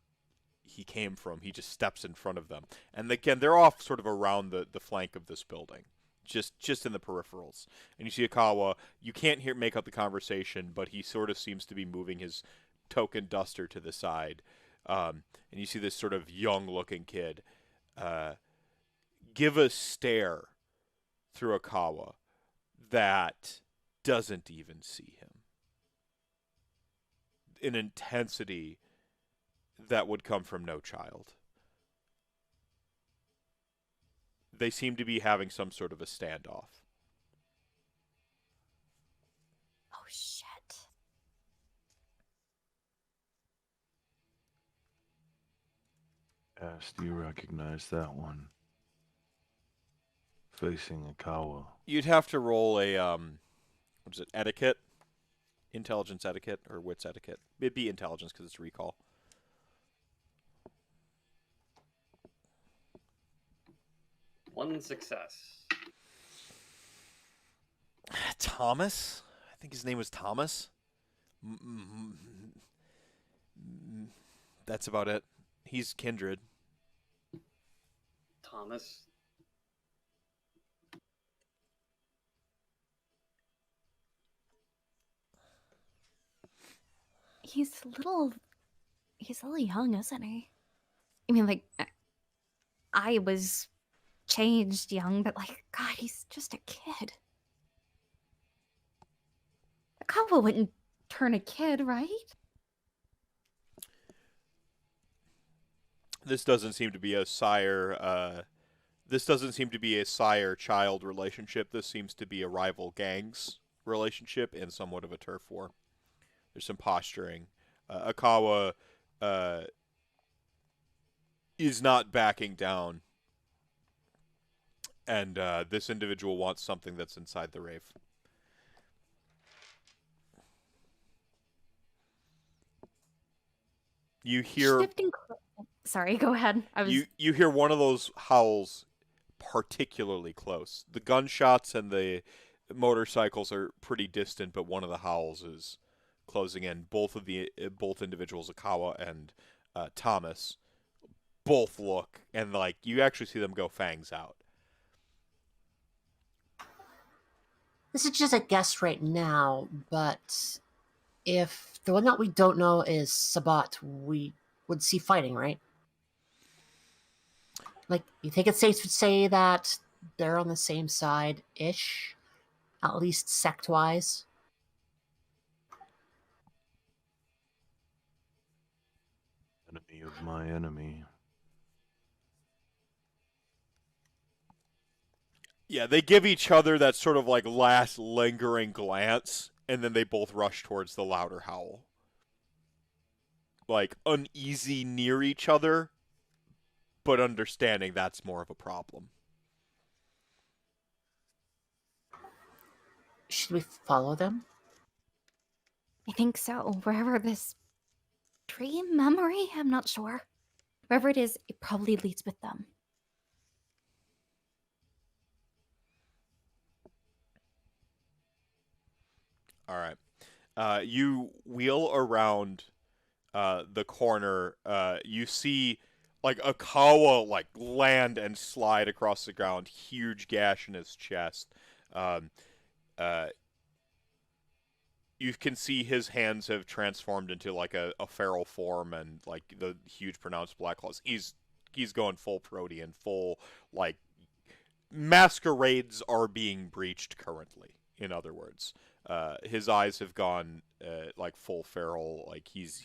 he came from. He just steps in front of them, and again, they're off sort of around the flank of this building, just in the peripherals. And you see Akawa. You can't make out the conversation, but he sort of seems to be moving his token duster to the side. And you see this sort of young-looking kid give a stare through Akawa that doesn't even see him. An intensity that would come from no child. They seem to be having some sort of a standoff. Oh, shit. Yes, do you recognize that one? Facing Akawa. You'd have to roll a, what is it, etiquette? Intelligence etiquette or wits etiquette. It'd be intelligence because it's recall. One success. Thomas? I think his name was Thomas. That's about it. He's kindred. Thomas. He's a little young, isn't he? I mean, like, I was changed young, but like, God, he's just a kid. A couple wouldn't turn a kid, right? This doesn't seem to be a sire. This doesn't seem to be a sire-child relationship. This seems to be a rival gangs relationship and somewhat of a turf war. There's some posturing. Akawa is not backing down, and this individual wants something that's inside the rave. You hear... Sorry, go ahead. You hear one of those howls particularly close. The gunshots and the motorcycles are pretty distant, but one of the howls is closing in. Both individuals, Akawa and Thomas, both look, and like you actually see them go fangs out. This is just a guess right now, but if the one that we don't know is Sabat, we would see fighting, right? Like, you think it's safe to say that they're on the same side ish, at least sect wise? Enemy of my enemy. Yeah, they give each other that sort of like last lingering glance, and then they both rush towards the louder howl. Like uneasy near each other, but understanding that's more of a problem. Should we follow them? I think so. Wherever this dream memory, I'm not sure. Wherever it is, it probably leads with them. All right. You wheel around the corner. You see like a Kawa like land and slide across the ground, huge gash in his chest. Um, uh, you can see his hands have transformed into like a feral form and like the huge pronounced black claws. He's going full protean, full like masquerades are being breached currently. In other words, his eyes have gone like full feral. Like he's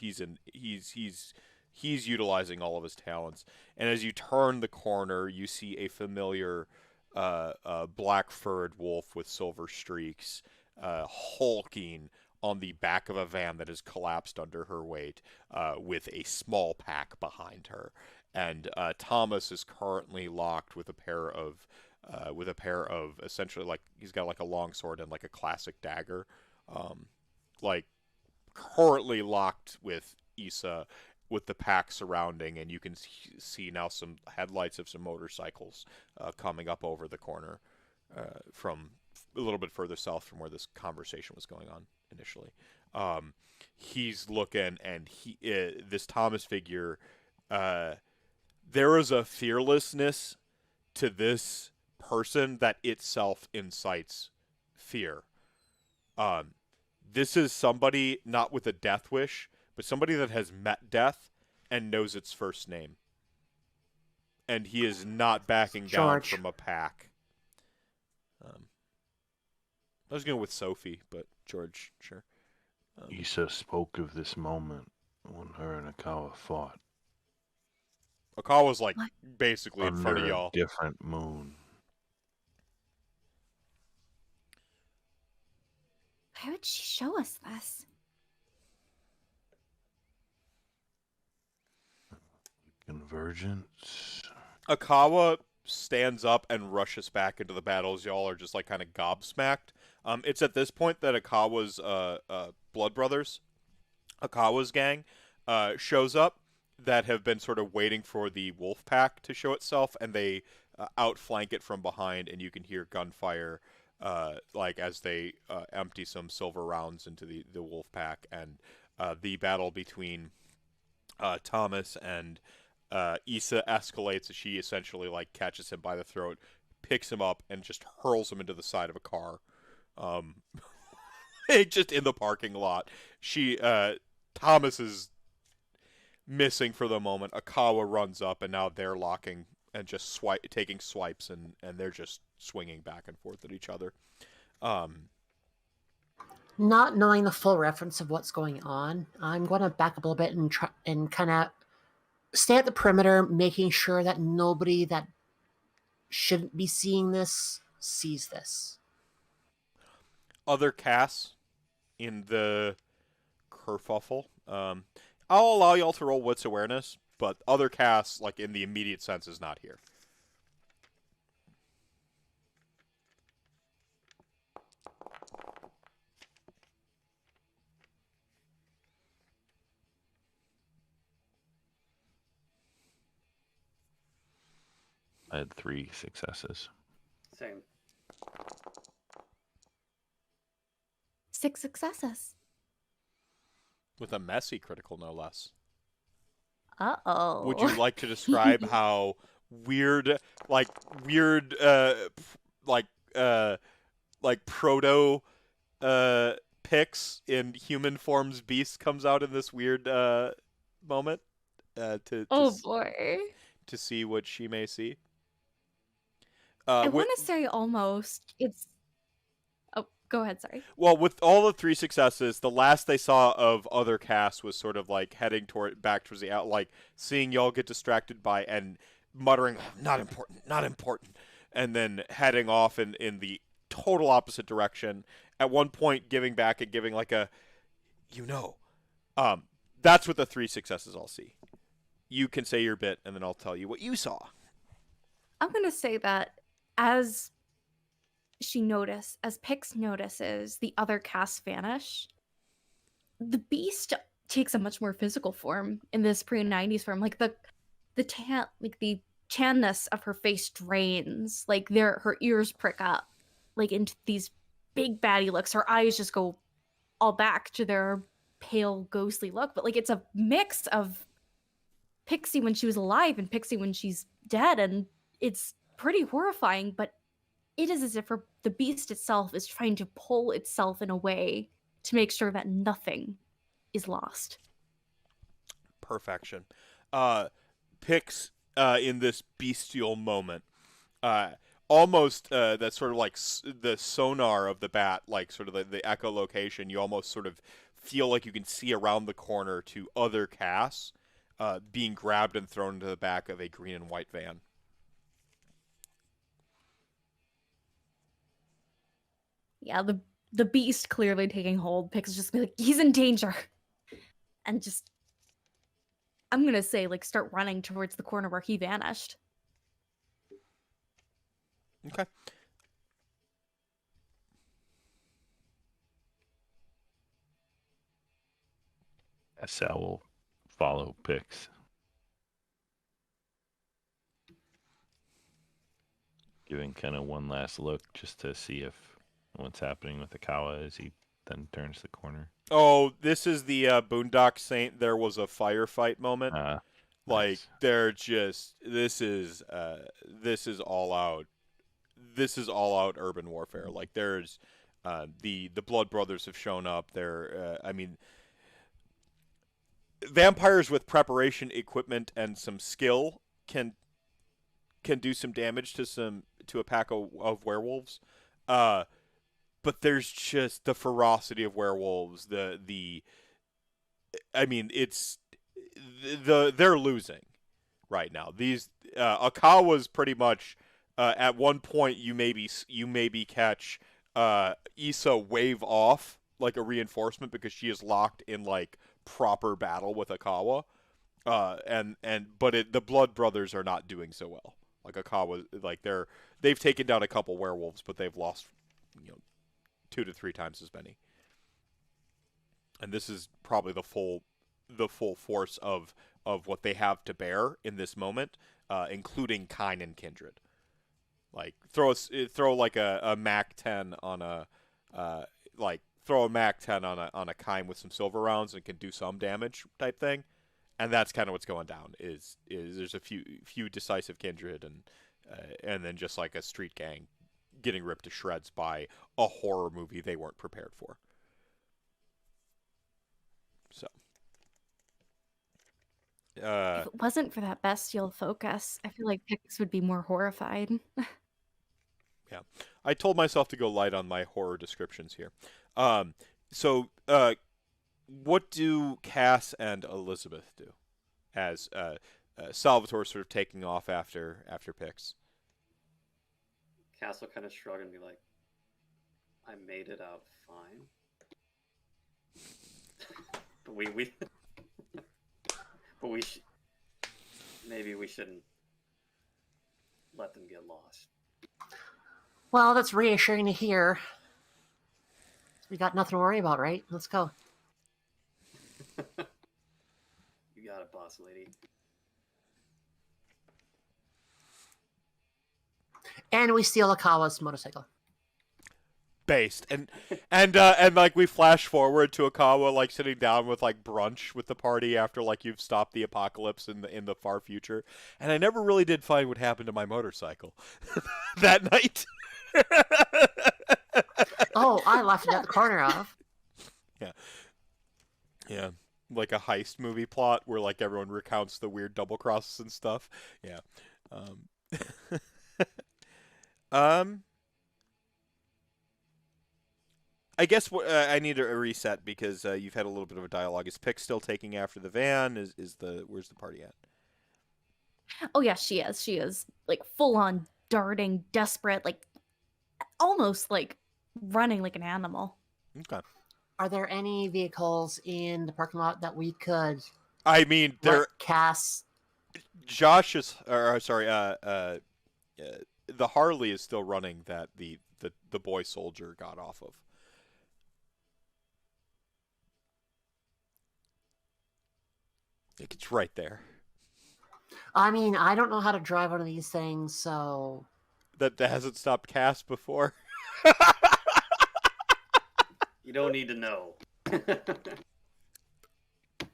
utilizing all of his talents. And as you turn the corner, you see a familiar black furred wolf with silver streaks, hulking on the back of a van that has collapsed under her weight, with a small pack behind her. And Thomas is currently locked with a pair of essentially like he's got like a long sword and like a classic dagger, like currently locked with Issa, with the pack surrounding, and you can see now some headlights of some motorcycles coming up over the corner from a little bit further south from where this conversation was going on initially. He's looking, and this Thomas figure, there is a fearlessness to this person that itself incites fear. This is somebody not with a death wish, but somebody that has met death and knows its first name. And he is not backing down George. from a pack. I was going with Sophie, but George, sure. Issa spoke of this moment when her and Akawa fought. Akawa's like What? basically in front of Under a y'all. different moon. Why would she show us this? Convergence. Akawa stands up and rushes back into the battles. Y'all are just like kind of gobsmacked. It's at this point that Akawa's blood brothers, Akawa's gang, shows up, that have been sort of waiting for the wolf pack to show itself, and they outflank it from behind, and you can hear gunfire like as they empty some silver rounds into the wolf pack, and the battle between Thomas and Issa escalates as she essentially like catches him by the throat, picks him up, and just hurls him into the side of a car. Just in the parking lot. Thomas is missing for the moment. Akawa runs up, and now they're locking and just taking swipes, and they're just swinging back and forth at each other. Not knowing the full reference of what's going on, I'm going to back up a little bit and try and kind of stay at the perimeter, making sure that nobody that shouldn't be seeing this sees this. Other casts in the kerfuffle. I'll allow y'all to roll wits awareness, but other casts, like in the immediate sense, is not here. I had 3 successes. Same. 6 successes. With a messy critical, no less. Uh-oh. Would you like to describe how weird like proto Pix in human forms beast comes out in this weird moment boy. to see what she may see. I want to say almost. It's. Oh, go ahead. Sorry. Well, with all the 3 successes, the last they saw of other casts was sort of like heading back towards the out, like seeing y'all get distracted by and muttering, "Not important, not important," and then heading off in the total opposite direction. At one point, giving back and giving like a, that's what the 3 successes I'll see. You can say your bit, and then I'll tell you what you saw. I'm gonna say that as Pix notices the other casts vanish, the beast takes a much more physical form in this pre-90s form. Like the tanness of her face drains, like her ears prick up, like into these big baddie looks. Her eyes just go all back to their pale, ghostly look. But like it's a mix of Pixie when she was alive and Pixie when she's dead, and it's pretty horrifying. But it is as if the beast itself is trying to pull itself in a way to make sure that nothing is lost. Perfection. Pix in this bestial moment, almost that sort of like the sonar of the bat, like sort of the echolocation. You almost sort of feel like you can see around the corner to other casts being grabbed and thrown into the back of a green and white van. Yeah, the beast clearly taking hold. Pix is just be like, he's in danger. And just, I'm gonna say, like, start running towards the corner where he vanished. Okay. Sal will follow Pix. Giving kind of one last look just to see if what's happening with Akawa as he then turns the corner. Oh, this is the Boondock Saint. There was a firefight moment. Like Nice. they're just this is all out. This is all out urban warfare. Like there's the Blood Brothers have shown up. They're I mean, vampires with preparation, equipment, and some skill can do some damage to a pack of werewolves. But there's just the ferocity of werewolves. I mean, it's they're losing right now. These Akawa's pretty much at one point you maybe catch Issa wave off like a reinforcement because she is locked in like proper battle with Akawa. But the Blood Brothers are not doing so well. Like Akawa, like they've taken down a couple werewolves, but they've lost 2 to 3 times as many. And this is probably the full force of what they have to bear in this moment, including Gein and Kindred. Like throw like a Mac 10 on a throw a Mac 10 on a Gein with some silver rounds and can do some damage type thing. And that's kind of what's going down. Is there's a few decisive Kindred and then just like a street gang getting ripped to shreds by a horror movie they weren't prepared for. So, If it wasn't for that bestial focus, I feel like Pix would be more horrified. yeah, I told myself to go light on my horror descriptions here. So, what do Cass and Elizabeth do as Salvatore sort of taking off after Pix? Cass will kind of shrug and be like, I made it out fine. But maybe we shouldn't let them get lost. Well, that's reassuring to hear. We got nothing to worry about, right? Let's go. You got it, boss lady. And we steal Akawa's motorcycle. Based and like we flash forward to Akawa like sitting down with like brunch with the party after like you've stopped the apocalypse in the far future, and I never really did find what happened to my motorcycle that night. Oh, I laughed at the corner of. Yeah. Like a heist movie plot where like everyone recounts the weird double crosses and stuff. Yeah. Um, um I guess I need a reset because you've had a little bit of a dialogue. Is Pick still taking after the van? Where's the party at? Oh yeah, she is. She is like full on darting, desperate, like almost like running like an animal. Okay. Are there any vehicles in the parking lot that we could I mean, let Cass? Josh is, or sorry, the Harley is still running that the boy soldier got off of. Like, it's right there. I mean, I don't know how to drive one of these things, so That hasn't stopped Cass before. You don't need to know.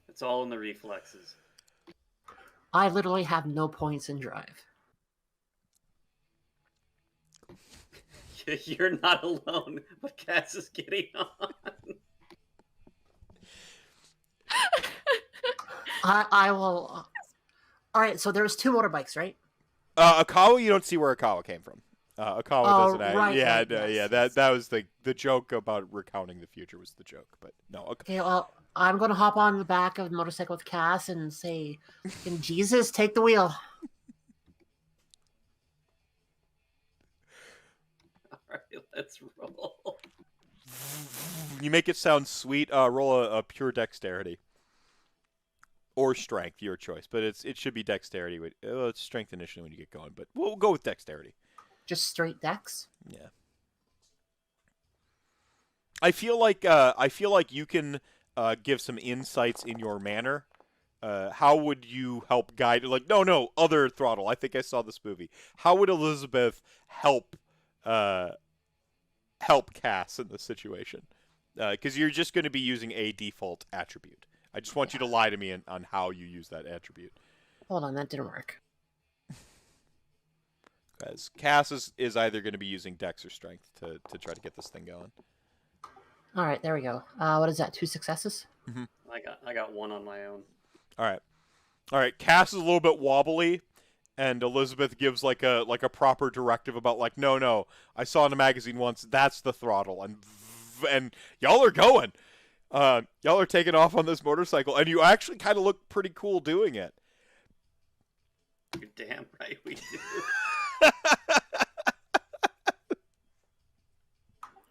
It's all in the reflexes. I literally have no points in drive. You're not alone, but Cass is getting on. I will. All right, so there's 2 motorbikes, right? Akawa, you don't see where Akawa came from. Akawa Oh, doesn't. right, Yeah, right, no, yes, yeah. yes. That was the joke about recounting the future was the joke, but no. Okay, well, I'm going to hop on the back of the motorcycle with Cass and say, "Can Jesus take the wheel?" Alright, let's roll. You make it sound sweet. Roll a pure dexterity or strength, your choice. But it should be dexterity. It's strength initially when you get going, but we'll go with dexterity. Just straight dex? Yeah. I feel like you can give some insights in your manner. How would you help guide? Like, no, other throttle. I think I saw this movie. How would Elizabeth help Cass in this situation? Because you're just going to be using a default attribute. I just want you to lie to me on how you use that attribute. Hold on, that didn't work. Because Cass is either going to be using dex or strength to try to get this thing going. All right, there we go. What is that? 2 successes? I got 1 on my own. All right. Cass is a little bit wobbly, and Elizabeth gives like a proper directive about like, no. I saw in a magazine once that's the throttle, and y'all are going. Y'all are taking off on this motorcycle, and you actually kind of look pretty cool doing it. You're damn right we do.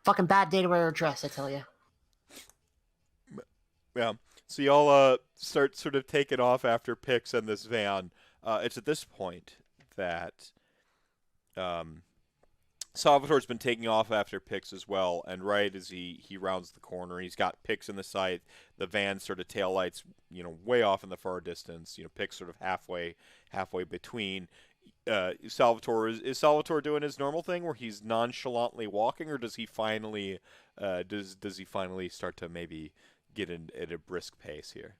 Fucking bad day to wear a dress, I tell you. Yeah. So y'all start sort of taking off after Pix and this van. It's at this point that Salvatore's been taking off after Pix as well, and right as he rounds the corner, he's got Pix in the sight. The van sort of taillights, way off in the far distance. Pix sort of halfway between. Salvatore is Salvatore doing his normal thing where he's nonchalantly walking, or does he finally does he finally start to maybe get in at a brisk pace here?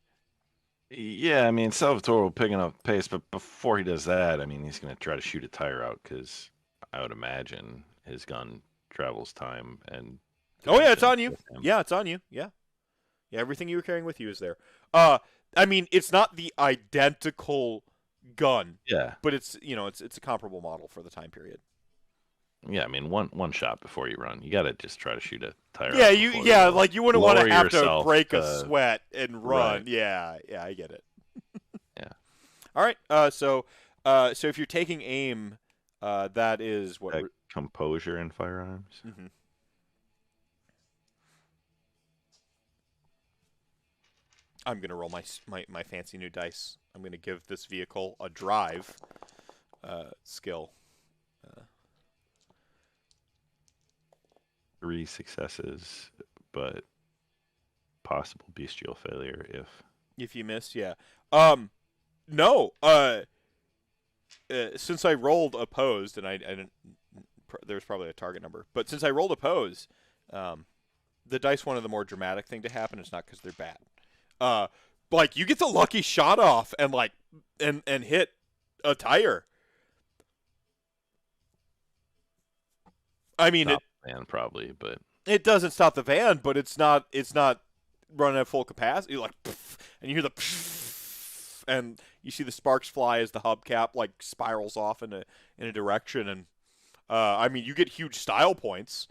Yeah, I mean, Salvatore will pick up pace, but before he does that, I mean, he's going to try to shoot a tire out because I would imagine his gun travels time and. Oh yeah, it's on you. Yeah, it's on you. Yeah, everything you were carrying with you is there. I mean, it's not the identical gun. Yeah, but it's it's a comparable model for the time period. Yeah, I mean, one shot before you run, you got to just try to shoot a tire. Yeah, like you wouldn't want to have to break a to, sweat and run. Right. Yeah, I get it. Yeah. All right. So if you're taking aim, that is what composure in firearms. Mm-hmm. I'm gonna roll my fancy new dice. I'm gonna give this vehicle a drive skill. 3 successes, but possible bestial failure if you miss. Yeah. No. Since I rolled opposed, and I didn't. There's probably a target number, but since I rolled opposed, the dice wanted the more dramatic thing to happen. It's not because they're bad. Like you get the lucky shot off and and hit a tire. I mean, man, probably, but It doesn't stop the van, but it's not running at full capacity. You're like, pff, and you hear the pff, and you see the sparks fly as the hubcap like spirals off in a direction, and I mean, you get huge style points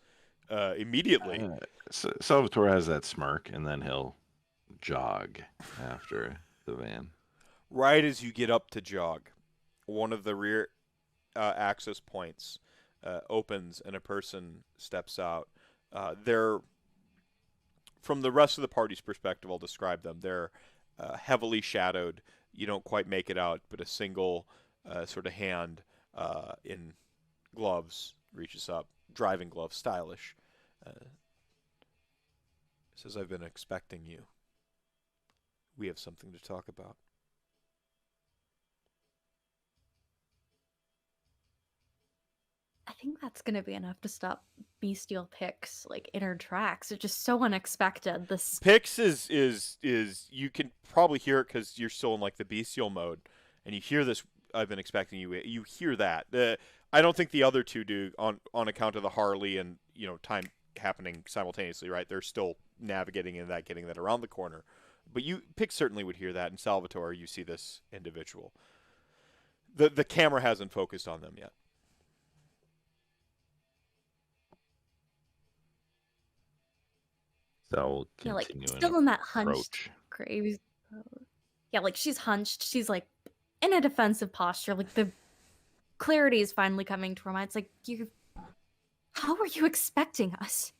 immediately. Salvatore has that smirk, and then he'll jog after the van. Right as you get up to jog, one of the rear access points opens, and a person steps out. They're, from the rest of the party's perspective, I'll describe them. They're heavily shadowed. You don't quite make it out, but a single sort of hand in gloves reaches up, driving gloves, stylish. Says, "I've been expecting you. We have something to talk about." I think that's gonna be enough to stop bestial picks like in her tracks. It's just so unexpected. This Pix is you can probably hear it because you're still in like the bestial mode, and you hear this. I've been expecting you. You hear that. I don't think the other two do on account of the Harley and time happening simultaneously. Right? They're still navigating in that, getting that around the corner. But Pix certainly would hear that. And Salvatore, you see this individual. The camera hasn't focused on them yet. So yeah, like continue still in that hunched approach. crazy. Yeah, like she's hunched. She's like in a defensive posture. Like the clarity is finally coming to her mind. It's like how were you expecting us?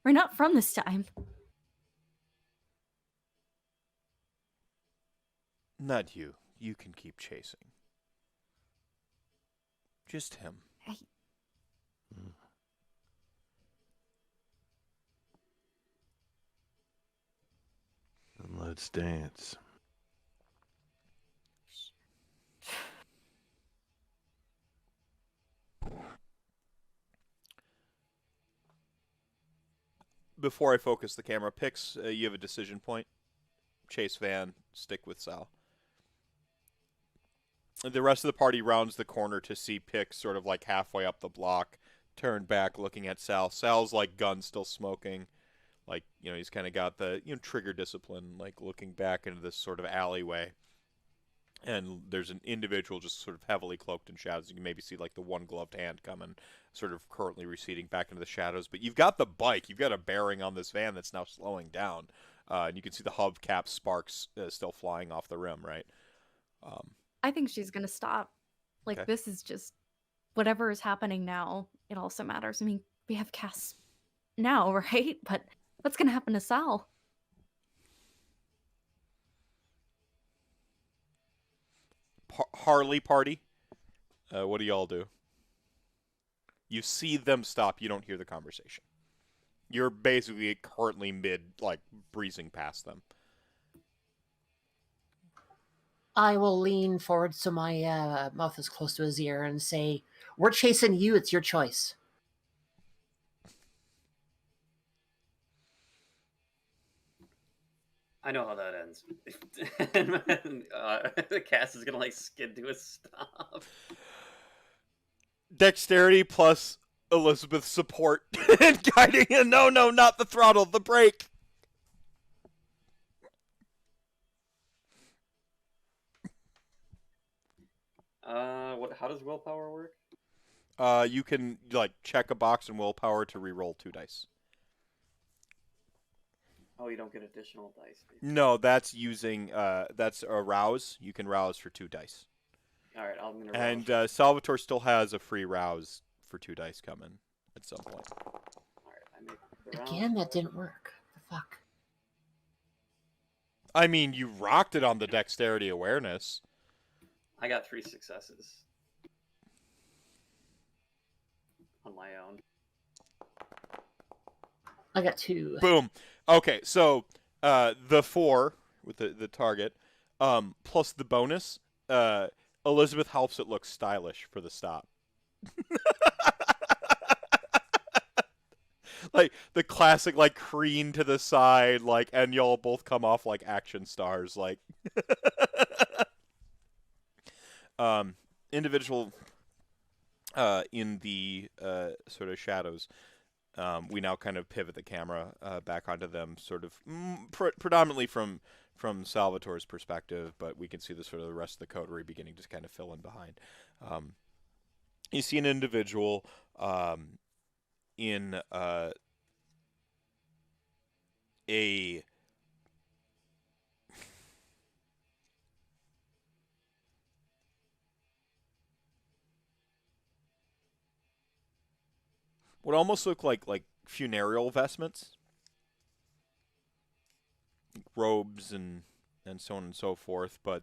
We're not from this time. Not you. You can keep chasing. Just him. And let's dance. Before I focus the camera, Pix, you have a decision point. Chase Van, stick with Sal. The rest of the party rounds the corner to see Pix sort of like halfway up the block, turn back looking at Sal. Sal's like gun still smoking. Like, he's kind of got the trigger discipline, like looking back into this sort of alleyway. And there's an individual just sort of heavily cloaked in shadows. You can maybe see like the one gloved hand coming, sort of currently receding back into the shadows. But you've got the bike. You've got a bearing on this van that's now slowing down. And you can see the hubcap sparks still flying off the rim, right? I think she's gonna stop. Like Okay. this is just whatever is happening now. It also matters. I mean, we have Cass now, right? But what's gonna happen to Sal? Harley party. What do y'all do? You see them stop. You don't hear the conversation. You're basically currently like breezing past them. I will lean forward so my mouth is close to his ear and say, "We're chasing you. It's your choice." I know how that ends. Cass is gonna like skid to a stop. Dexterity plus Elizabeth's support and guiding. No, not the throttle, the brake. How does willpower work? You can like check a box in willpower to re-roll 2 dice. Oh, you don't get additional dice. No, that's using that's a rouse. You can rouse for 2 dice. All right, I'm gonna. And Salvatore still has a free rouse for 2 dice coming at some point. All right, I make the round. Again, that didn't work. The fuck. I mean, you rocked it on the dexterity awareness. I got 3 successes on my own. I got 2. Boom. Okay, so the 4 with the target, plus the bonus, Elizabeth helps it look stylish for the stop. Like the classic, like crane to the side, like, and y'all both come off like action stars, like. Individual in the sort of shadows. We now kind of pivot the camera back onto them, sort of predominantly from Salvatore's perspective, but we can see the sort of the rest of the coterie beginning to kind of fill in behind. You see an individual in a what almost look like funereal vestments, robes and so on and so forth, but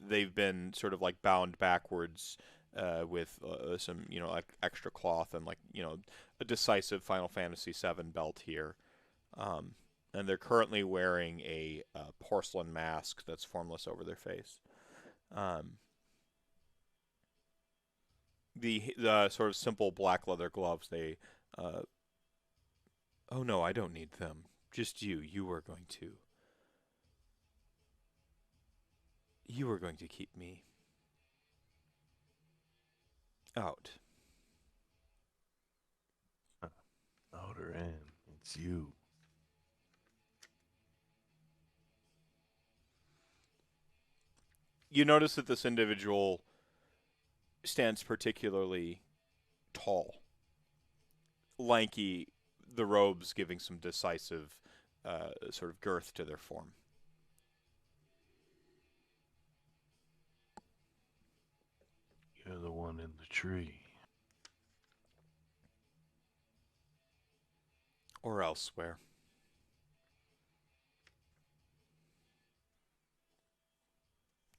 they've been sort of like bound backwards with some extra cloth and a decisive Final Fantasy VII belt here, and they're currently wearing a porcelain mask that's formless over their face. The sort of simple black leather gloves, they oh no, I don't need them. Just you are going to keep me out. Out or in, it's you. You notice that this individual stands particularly tall, lanky, the robes giving some decisive sort of girth to their form. You're the one in the tree. Or elsewhere.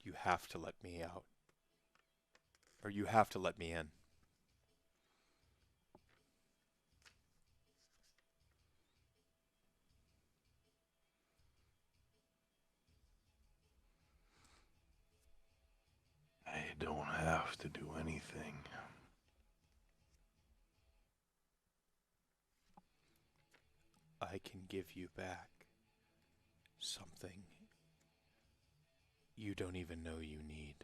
You have to let me out. Or you have to let me in. I don't have to do anything. I can give you back something you don't even know you need.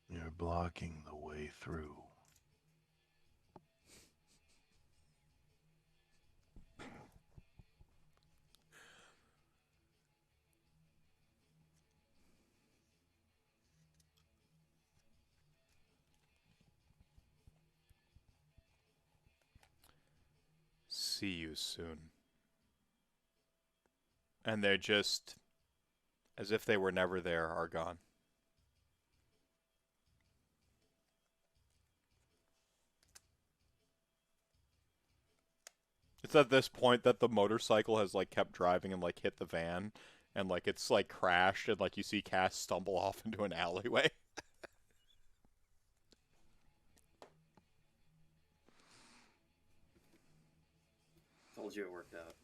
You're blocking the way through. See you soon. And they're just, as if they were never there, are gone. It's at this point that the motorcycle has kept driving and hit the van, and it's crashed, and you see Cass stumble off into an alleyway. Told you it worked out.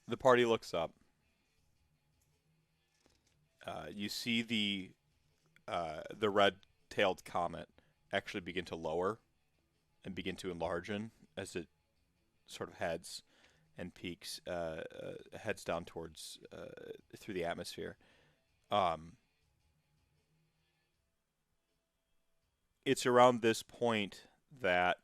The party looks up. You see the red-tailed comet actually begin to lower and begin to enlarge as it sort of heads and peaks, heads down towards through the atmosphere. It's around this point that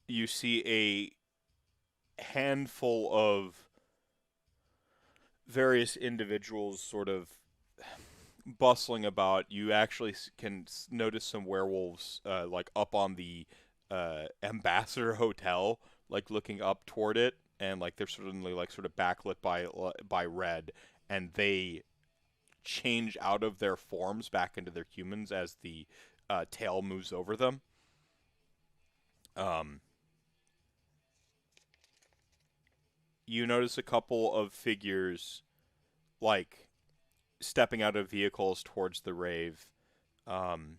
you see a handful of various individuals sort of bustling about. You actually can notice some werewolves up on the Ambassador Hotel, looking up toward it, and they're suddenly sort of backlit by red, and they change out of their forms back into their humans as the tail moves over them. You notice a couple of figures stepping out of vehicles towards the rave, and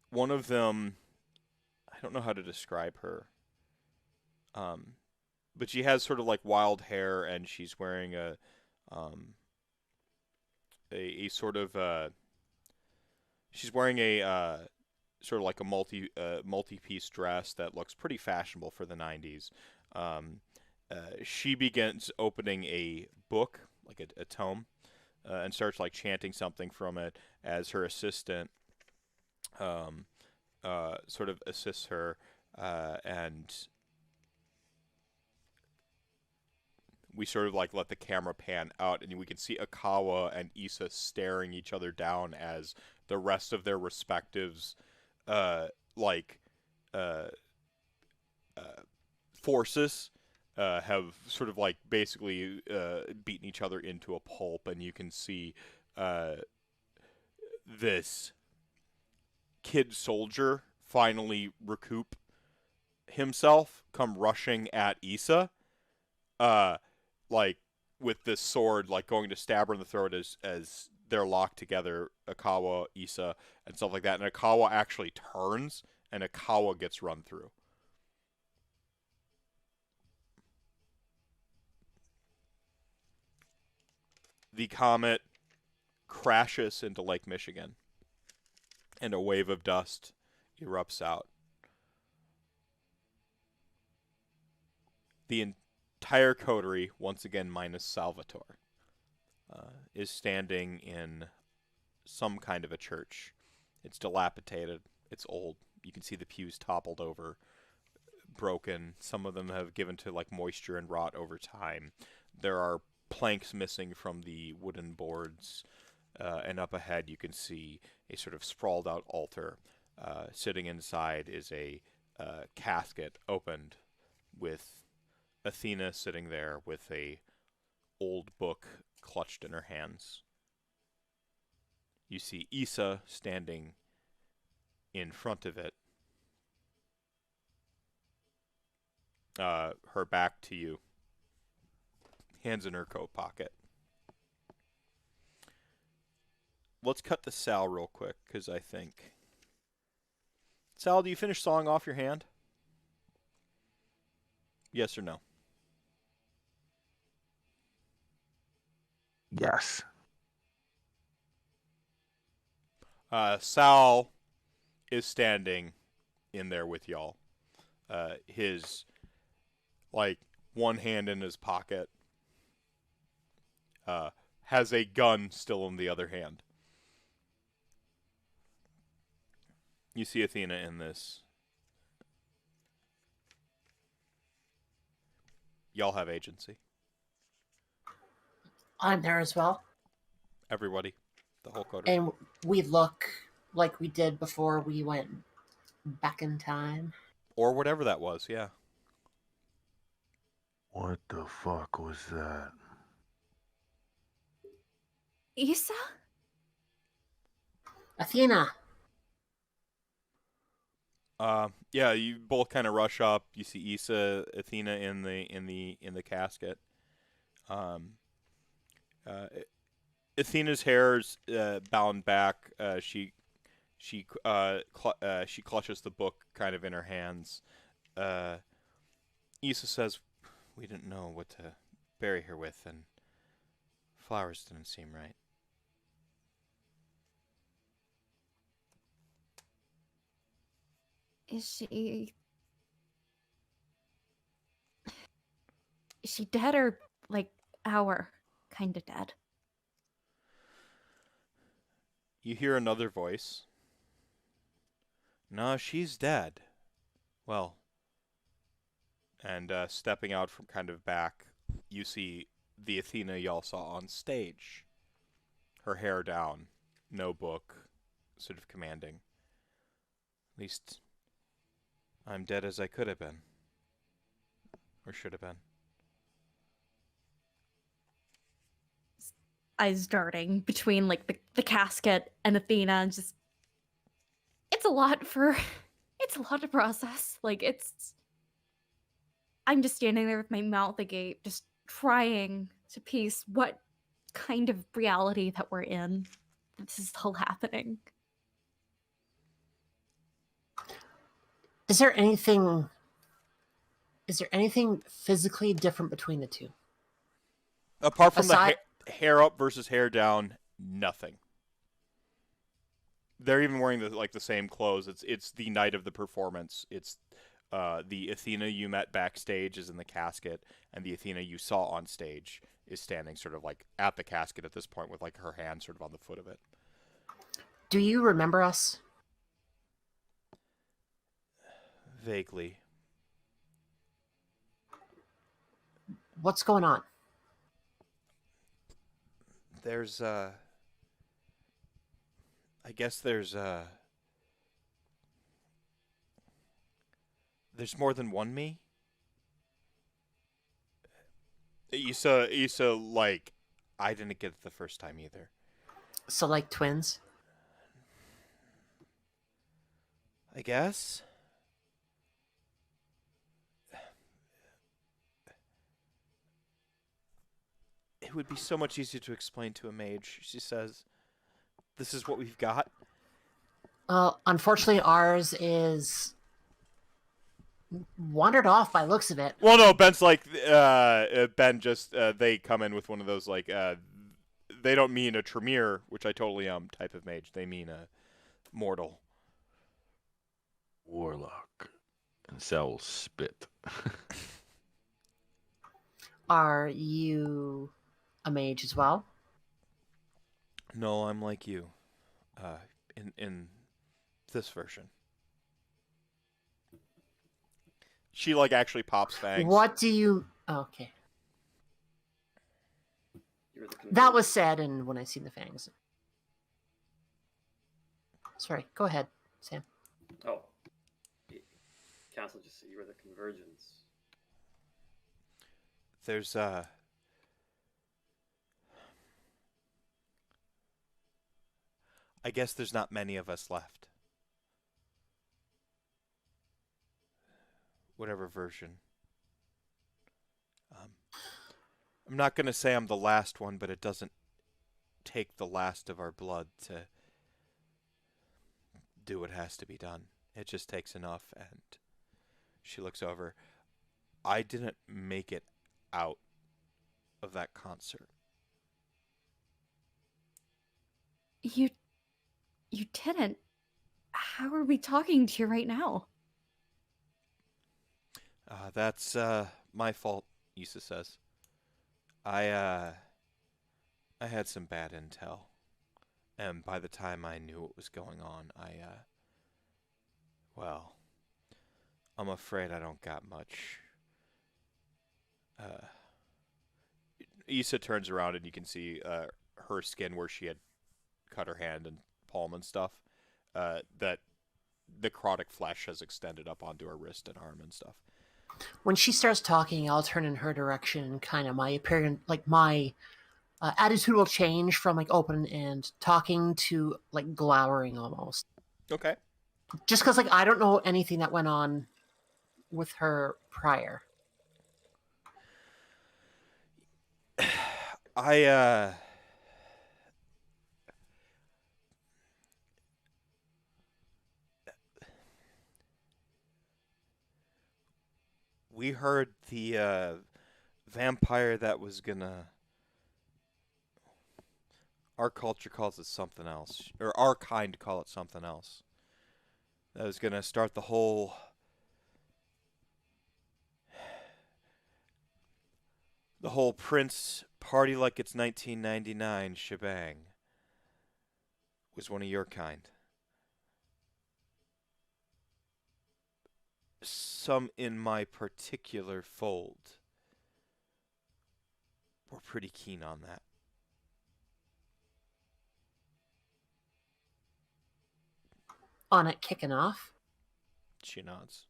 one of them, I don't know how to describe her, but she has sort of wild hair, and she's wearing a sort of She's wearing a sort of like a multi-piece dress that looks pretty fashionable for the 90s. She begins opening a book, like a tome, and starts like chanting something from it as her assistant sort of assists her, and we sort of like let the camera pan out, and we can see Akawa and Issa staring each other down as the rest of their respectives like forces have sort of like basically beaten each other into a pulp, and you can see this kid soldier finally recoup himself, come rushing at Issa, like with this sword, like going to stab her in the throat as they're locked together, Akawa, Issa, and stuff like that. And Akawa actually turns, and Akawa gets run through. The comet crashes into Lake Michigan, and a wave of dust erupts out. The entire coterie, once again minus Salvatore, is standing in some kind of a church. It's dilapidated. It's old. You can see the pews toppled over, broken. Some of them have given to like moisture and rot over time. There are planks missing from the wooden boards, and up ahead you can see a sort of sprawled out altar. Sitting inside is a casket opened with Athena sitting there with a old book clutched in her hands. You see Issa standing in front of it, her back to you, hands in her coat pocket. Let's cut to Sal real quick, because I think... Sal, do you finish sawing off your hand? Yes or no? Yes. Sal is standing in there with y'all. His, like, one hand in his pocket. Has a gun still in the other hand. You see Athena in this. Y'all have agency. I'm there as well. Everybody. The whole coterie. And we look like we did before we went back in time. Or whatever that was, yeah. What the fuck was that? Issa? Athena. Yeah, you both kind of rush up. You see Issa, Athena in the casket. Athena's hair's bound back. She clutches the book kind of in her hands. Issa says, "We didn't know what to bury her with, and flowers didn't seem right." Is she dead, or like our kind of dead? You hear another voice. "No, she's dead." Well, and stepping out from kind of back, you see the Athena y'all saw on stage. Her hair down, no book, sort of commanding. At least I'm dead as I could have been. Or should have been. Eyes darting between like the casket and Athena, and just it's a lot to process. Like I'm just standing there with my mouth agape, just trying to piece what kind of reality that we're in. This is still happening. Is there anything physically different between the two? Apart from Aside- the hair up versus hair down, nothing. they're even wearing the same clothes. It's the night of the performance. It's the Athena you met backstage is in the casket, and the Athena you saw on stage is standing sort of like at the casket at this point with like her hand sort of on the foot of it. Do you remember us? Vaguely. What's going on? There's I guess there's more than one me. Issa, like, I didn't get it the first time either. So, like twins? I guess. It would be so much easier to explain to a mage. She says, "This is what we've got." Unfortunately, ours is wandered off by looks of it. Well, no, Ben's like, Ben just, they come in with one of those, like, they don't mean a Tremere, which I totally type of mage. They mean a mortal. Warlock. And Cell spit. Are you a mage as well? No, I'm like you. In this version. She, like, actually pops fangs. What do you... Oh, okay. You're the That was said, and when I seen the fangs. Sorry, go ahead, Sam. Oh. The council just said you were the convergence. There's, I guess there's not many of us left. Whatever version. I'm not going to say I'm the last one, but it doesn't take the last of our blood to do what has to be done. It just takes enough, and she looks over. I didn't make it out of that concert. You didn't. How are we talking to you right now? That's my fault, Issa says. I had some bad intel, and by the time I knew what was going on, well, I'm afraid I don't got much. Issa turns around and you can see her skin where she had cut her hand and palm and stuff. That necrotic flesh has extended up onto her wrist and arm and stuff. When she starts talking, I'll turn in her direction, and kind of my appearance, like my attitude will change from like open and talking to like glowering almost. Okay. Just because like I don't know anything that went on with her prior. We heard the vampire that was gonna... Our culture calls it something else. Or our kind call it something else. That was gonna start the whole... The whole Prince party like it's 1999 shebang. Was one of your kind. Some in my particular fold were pretty keen on that. On it kicking off. She nods.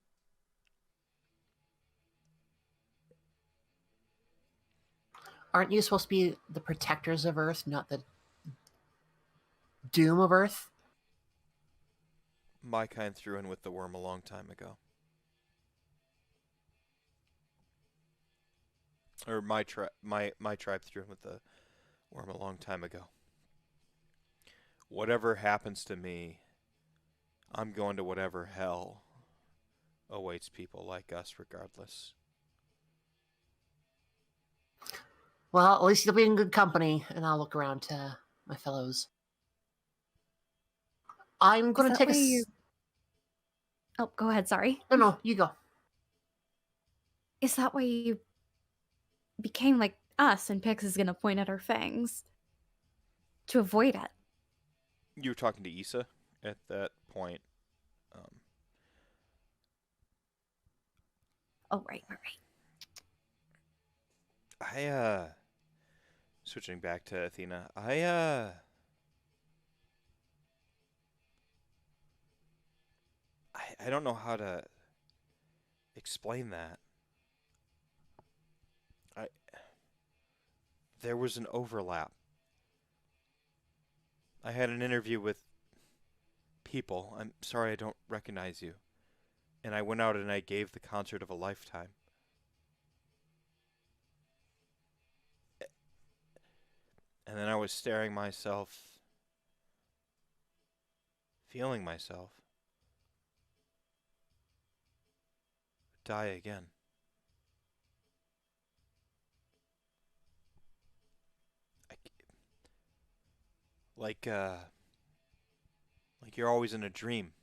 Aren't you supposed to be the protectors of Earth, not the doom of Earth? My kind threw in with the worm a long time ago. Or my tribe threw in with the worm a long time ago. Whatever happens to me, I'm going to whatever hell awaits people like us regardless. Well, at least you'll be in good company, and I'll look around to my fellows. I'm going to take a... Oh, go ahead, sorry. No, you go. Is that why you became like us and Pix is going to point at her fangs? To avoid it. You were talking to Issa at that point. Oh, right. Switching back to Athena, I don't know how to explain that. There was an overlap. I had an interview with people. I'm sorry I don't recognize you. And I went out and I gave the concert of a lifetime. And then I was staring myself, feeling myself die again. Like you're always in a dream.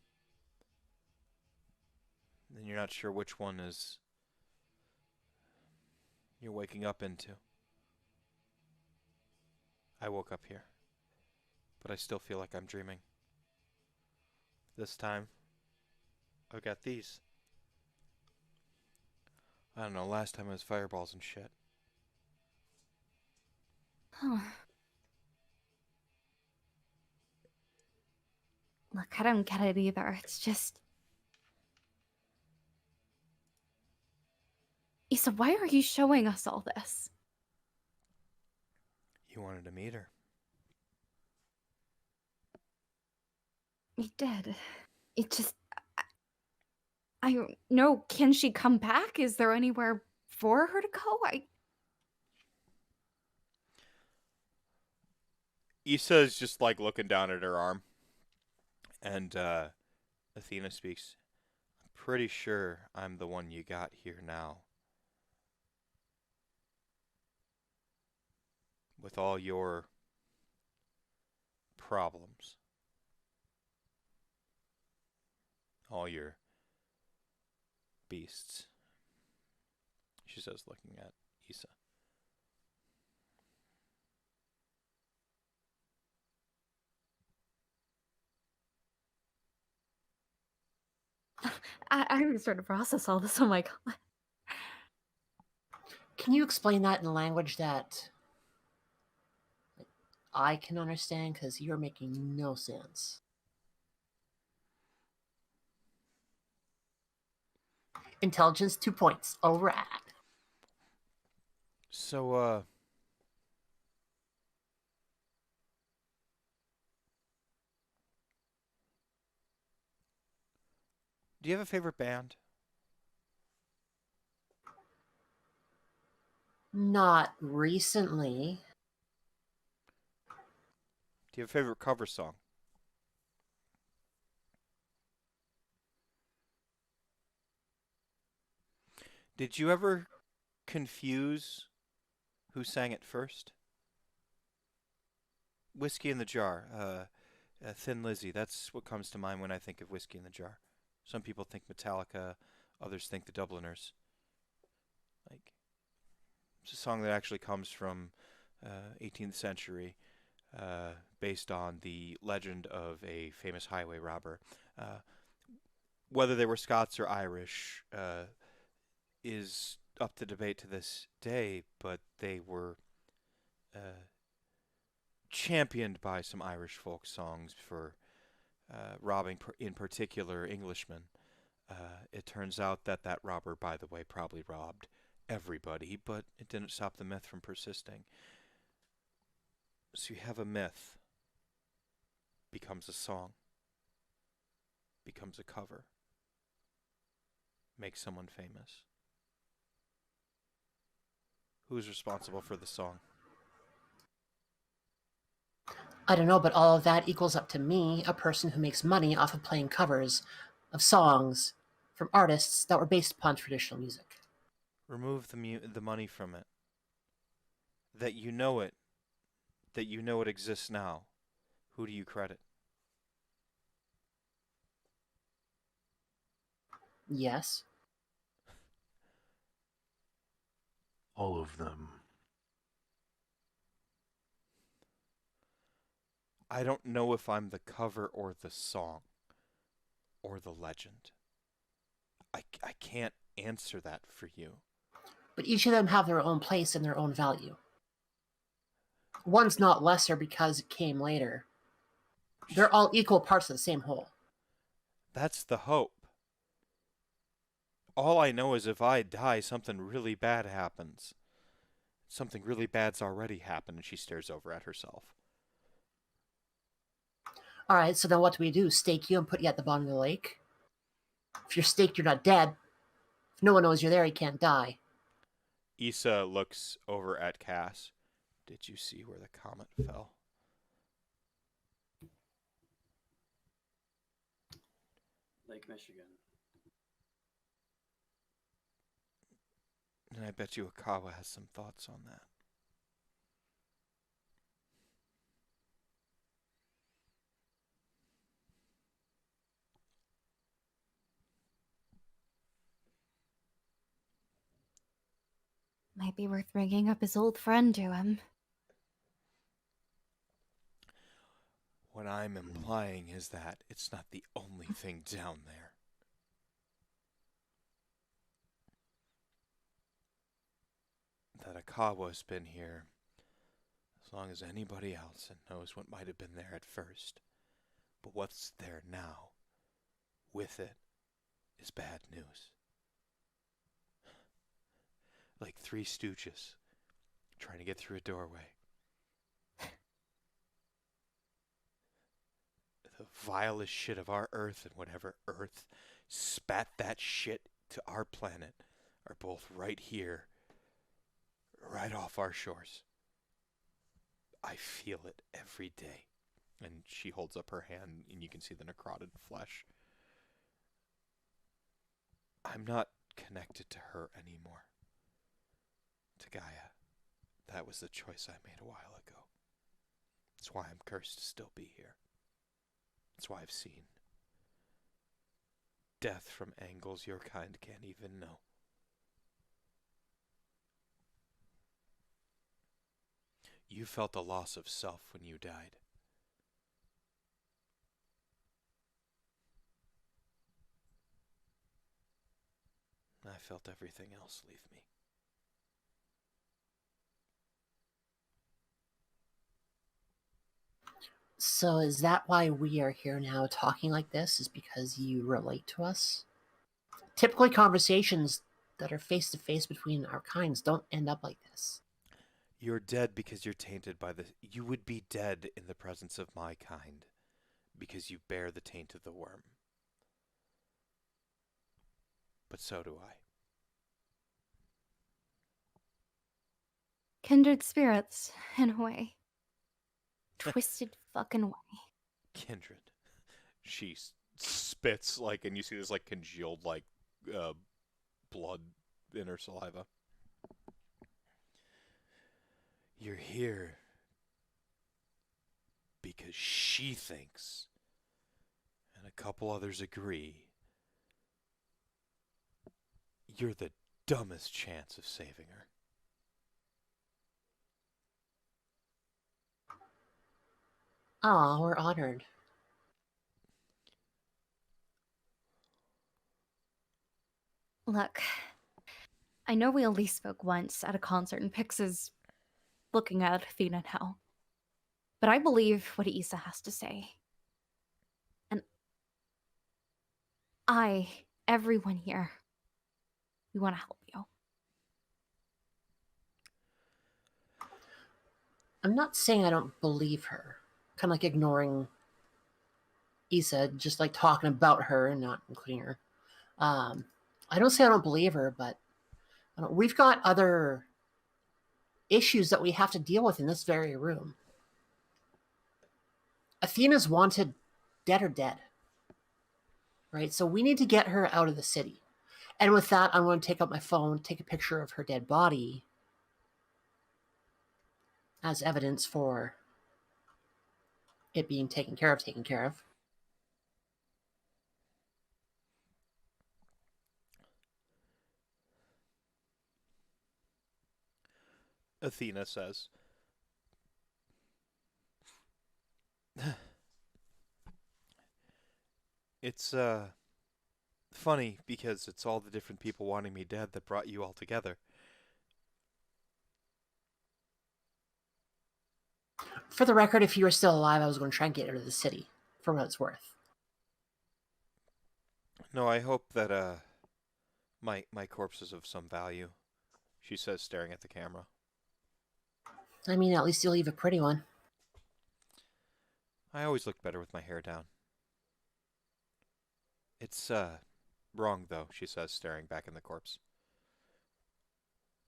And you're not sure which one is you're waking up into. I woke up here, but I still feel like I'm dreaming. This time, I've got these. I don't know, last time it was fireballs and shit. Huh. Look, I don't get it either. It's just... Issa, why are you showing us all this? You wanted to meet her. I did. It just... I don't know. Can she come back? Is there anywhere for her to go? Issa is just like looking down at her arm. And Athena speaks. I'm pretty sure I'm the one you got here now. With all your problems. All your beasts. She says, looking at Issa. I haven't started to process all this. Oh my god. Can you explain that in language that I can understand? Because you're making no sense. Intelligence 2 points. All right. So, do you have a favorite band? Not recently. Do you have a favorite cover song? Did you ever confuse who sang it first? Whiskey in the Jar, Thin Lizzy. That's what comes to mind when I think of Whiskey in the Jar. Some people think Metallica, others think the Dubliners. Like, it's a song that actually comes from 18th century, based on the legend of a famous highway robber. Whether they were Scots or Irish is up to debate to this day, but they were championed by some Irish folk songs for robbing, in particular, Englishmen. It turns out that that robber, by the way, probably robbed everybody, but it didn't stop the myth from persisting. So you have a myth, becomes a song, becomes a cover, makes someone famous. Who's responsible for the song? I don't know, but all of that equals up to me, a person who makes money off of playing covers of songs from artists that were based upon traditional music. Remove the money from it. That you know it. That you know it exists now. Who do you credit? Yes. All of them. I don't know if I'm the cover or the song or the legend. I can't answer that for you. But each of them have their own place and their own value. One's not lesser because it came later. They're all equal parts of the same whole. That's the hope. All I know is if I die, something really bad happens. Something really bad's already happened, and she stares over at herself. All right, so then what do we do? Stake you and put you at the bottom of the lake? If you're staked, you're not dead. If no one knows you're there, you can't die. Issa looks over at Cass. Did you see where the comet fell? Lake Michigan. And I bet you Akawa has some thoughts on that. Might be worth bringing up his old friend to him. What I'm implying is that it's not the only thing down there. That Akawa's been here as long as anybody else and knows what might have been there at first. But what's there now, with it, is bad news. Like Three Stooges trying to get through a doorway. The vilest shit of our Earth and whatever Earth spat that shit to our planet are both right here, right off our shores. I feel it every day. And she holds up her hand and you can see the necrotic flesh. I'm not connected to her anymore. To Gaia. That was the choice I made a while ago. That's why I'm cursed to still be here. That's why I've seen death from angles your kind can't even know. You felt a loss of self when you died. I felt everything else leave me. So is that why we are here now talking like this? Is because you relate to us? Typically, conversations that are face to face between our kinds don't end up like this. You're dead because you're tainted by the... You would be dead in the presence of my kind because you bear the taint of the worm. But so do I. Kindred spirits, in a way. Twisted fucking way. Kindred. She spits, like, and you see this, like, congealed, like, blood in her saliva. You're here because she thinks, and a couple others agree, you're the dumbest chance of saving her. Oh, we're honored. Look, I know we only spoke once at a concert and Pix is looking at Athena now. But I believe what Issa has to say. And everyone here, we want to help you. I'm not saying I don't believe her. Kind of like ignoring Issa, just like talking about her and not including her. I don't say I don't believe her, but we've got other issues that we have to deal with in this very room. Athena's wanted dead or dead. Right? So we need to get her out of the city. And with that, I'm going to take out my phone, take a picture of her dead body as evidence for it being taken care of. Athena says. It's funny because it's all the different people wanting me dead that brought you all together. For the record, if you were still alive, I was going to try and get rid of the city, for what it's worth. No, I hope that my corpse is of some value, she says, staring at the camera. I mean, at least you'll leave a pretty one. I always look better with my hair down. It's wrong though, she says, staring back in the corpse.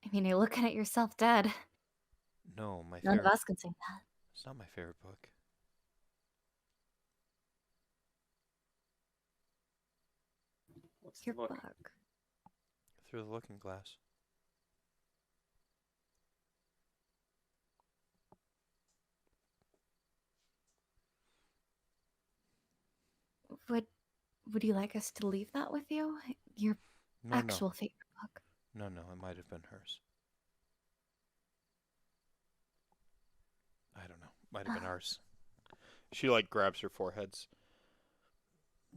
I mean, you're looking at yourself dead. No, my None of favorite. us can say that. It's not my favorite book. What's Your the book? book. Through the Looking Glass. Would you like us to leave that with you? Your No, actual favorite book. no, it might have been hers. I don't know. Might have been ours. She like grabs her foreheads.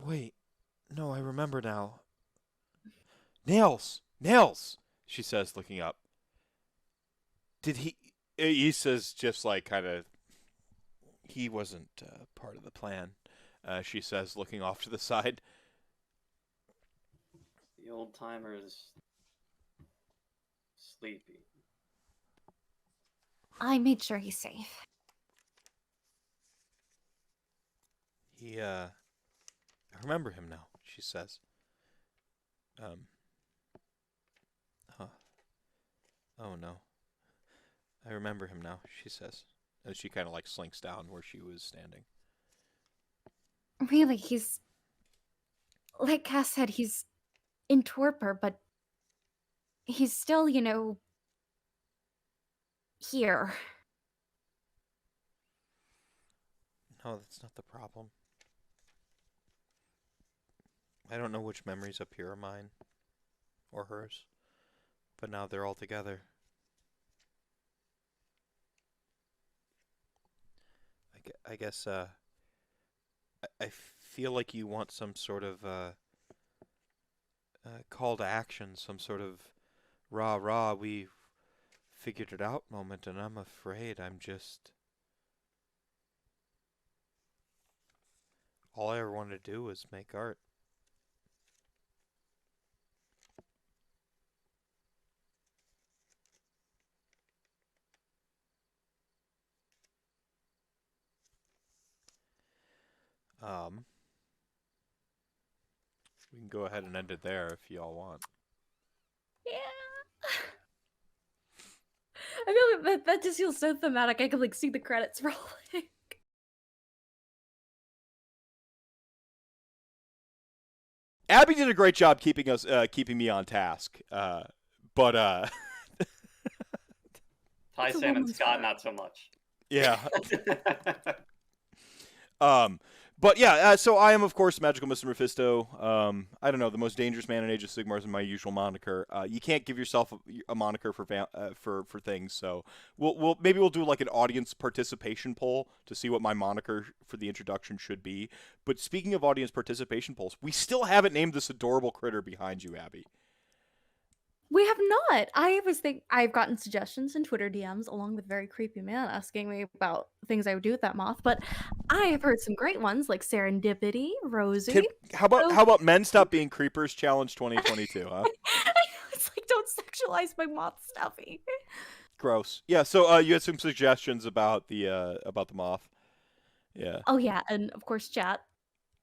Wait, no, I remember now. Nails! Nails! She says, looking up. Did he... He says, just like kind of... He wasn't part of the plan, she says, looking off to the side. The old timer's sleepy. I made sure he's safe. I remember him now, she says. Huh. Oh no. I remember him now, she says. And she kind of like slinks down where she was standing. Really, he's... Like Cass said, he's in torpor, but he's still, here. No, that's not the problem. I don't know which memories up here are mine. Or hers. But now they're all together. I guess, I feel like you want some sort of, call to action, some sort of rah, we figured it out moment, and I'm afraid I'm just... All I ever wanted to do was make art. We can go ahead and end it there if y'all want. Yeah. I feel like that just feels so thematic. I could see the credits rolling. Abby did a great job keeping me on task. But Ty, It's a Sam, and woman's Scott, work. not so much. yeah. But yeah, so I am, of course, Magical Mr. Mephisto. I don't know, the most dangerous man in Age of Sigmar is my usual moniker. You can't give yourself a moniker for things, so maybe we'll do like an audience participation poll to see what my moniker for the introduction should be. But speaking of audience participation polls, we still haven't named this adorable critter behind you, Abby. We have not. I've gotten suggestions in Twitter DMs along with very creepy man asking me about things I would do with that moth, but I have heard some great ones like Serendipity, Rosie. How about Men Stop Being Creepers Challenge 2022, huh? It's like, don't sexualize my moth, Stuffy. Gross. Yeah, so you had some suggestions about the moth. Yeah. Oh yeah, and of course chat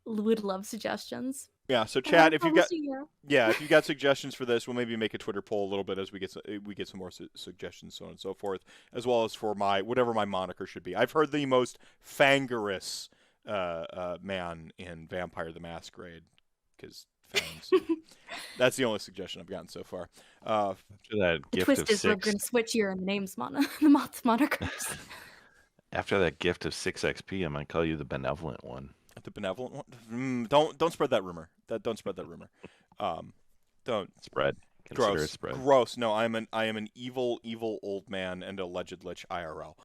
would love suggestions. Yeah, so chat, if you've got suggestions for this, we'll maybe make a Twitter poll a little bit as we get some more suggestions, so on and so forth, as well as for whatever my moniker should be. I've heard the most fangirous man in Vampire the Masquerade, because fangs. That's the only suggestion I've gotten so far. After that The gift twist of is we're 6, going to switch your names, the moth's monikers. after that gift of 6 XP, I might call you the benevolent one. The benevolent one? Don't spread that rumor. Don't spread that rumor. Don't Spread. Consider Gross. it spread. Gross. No, I am an evil old man and alleged lich IRL.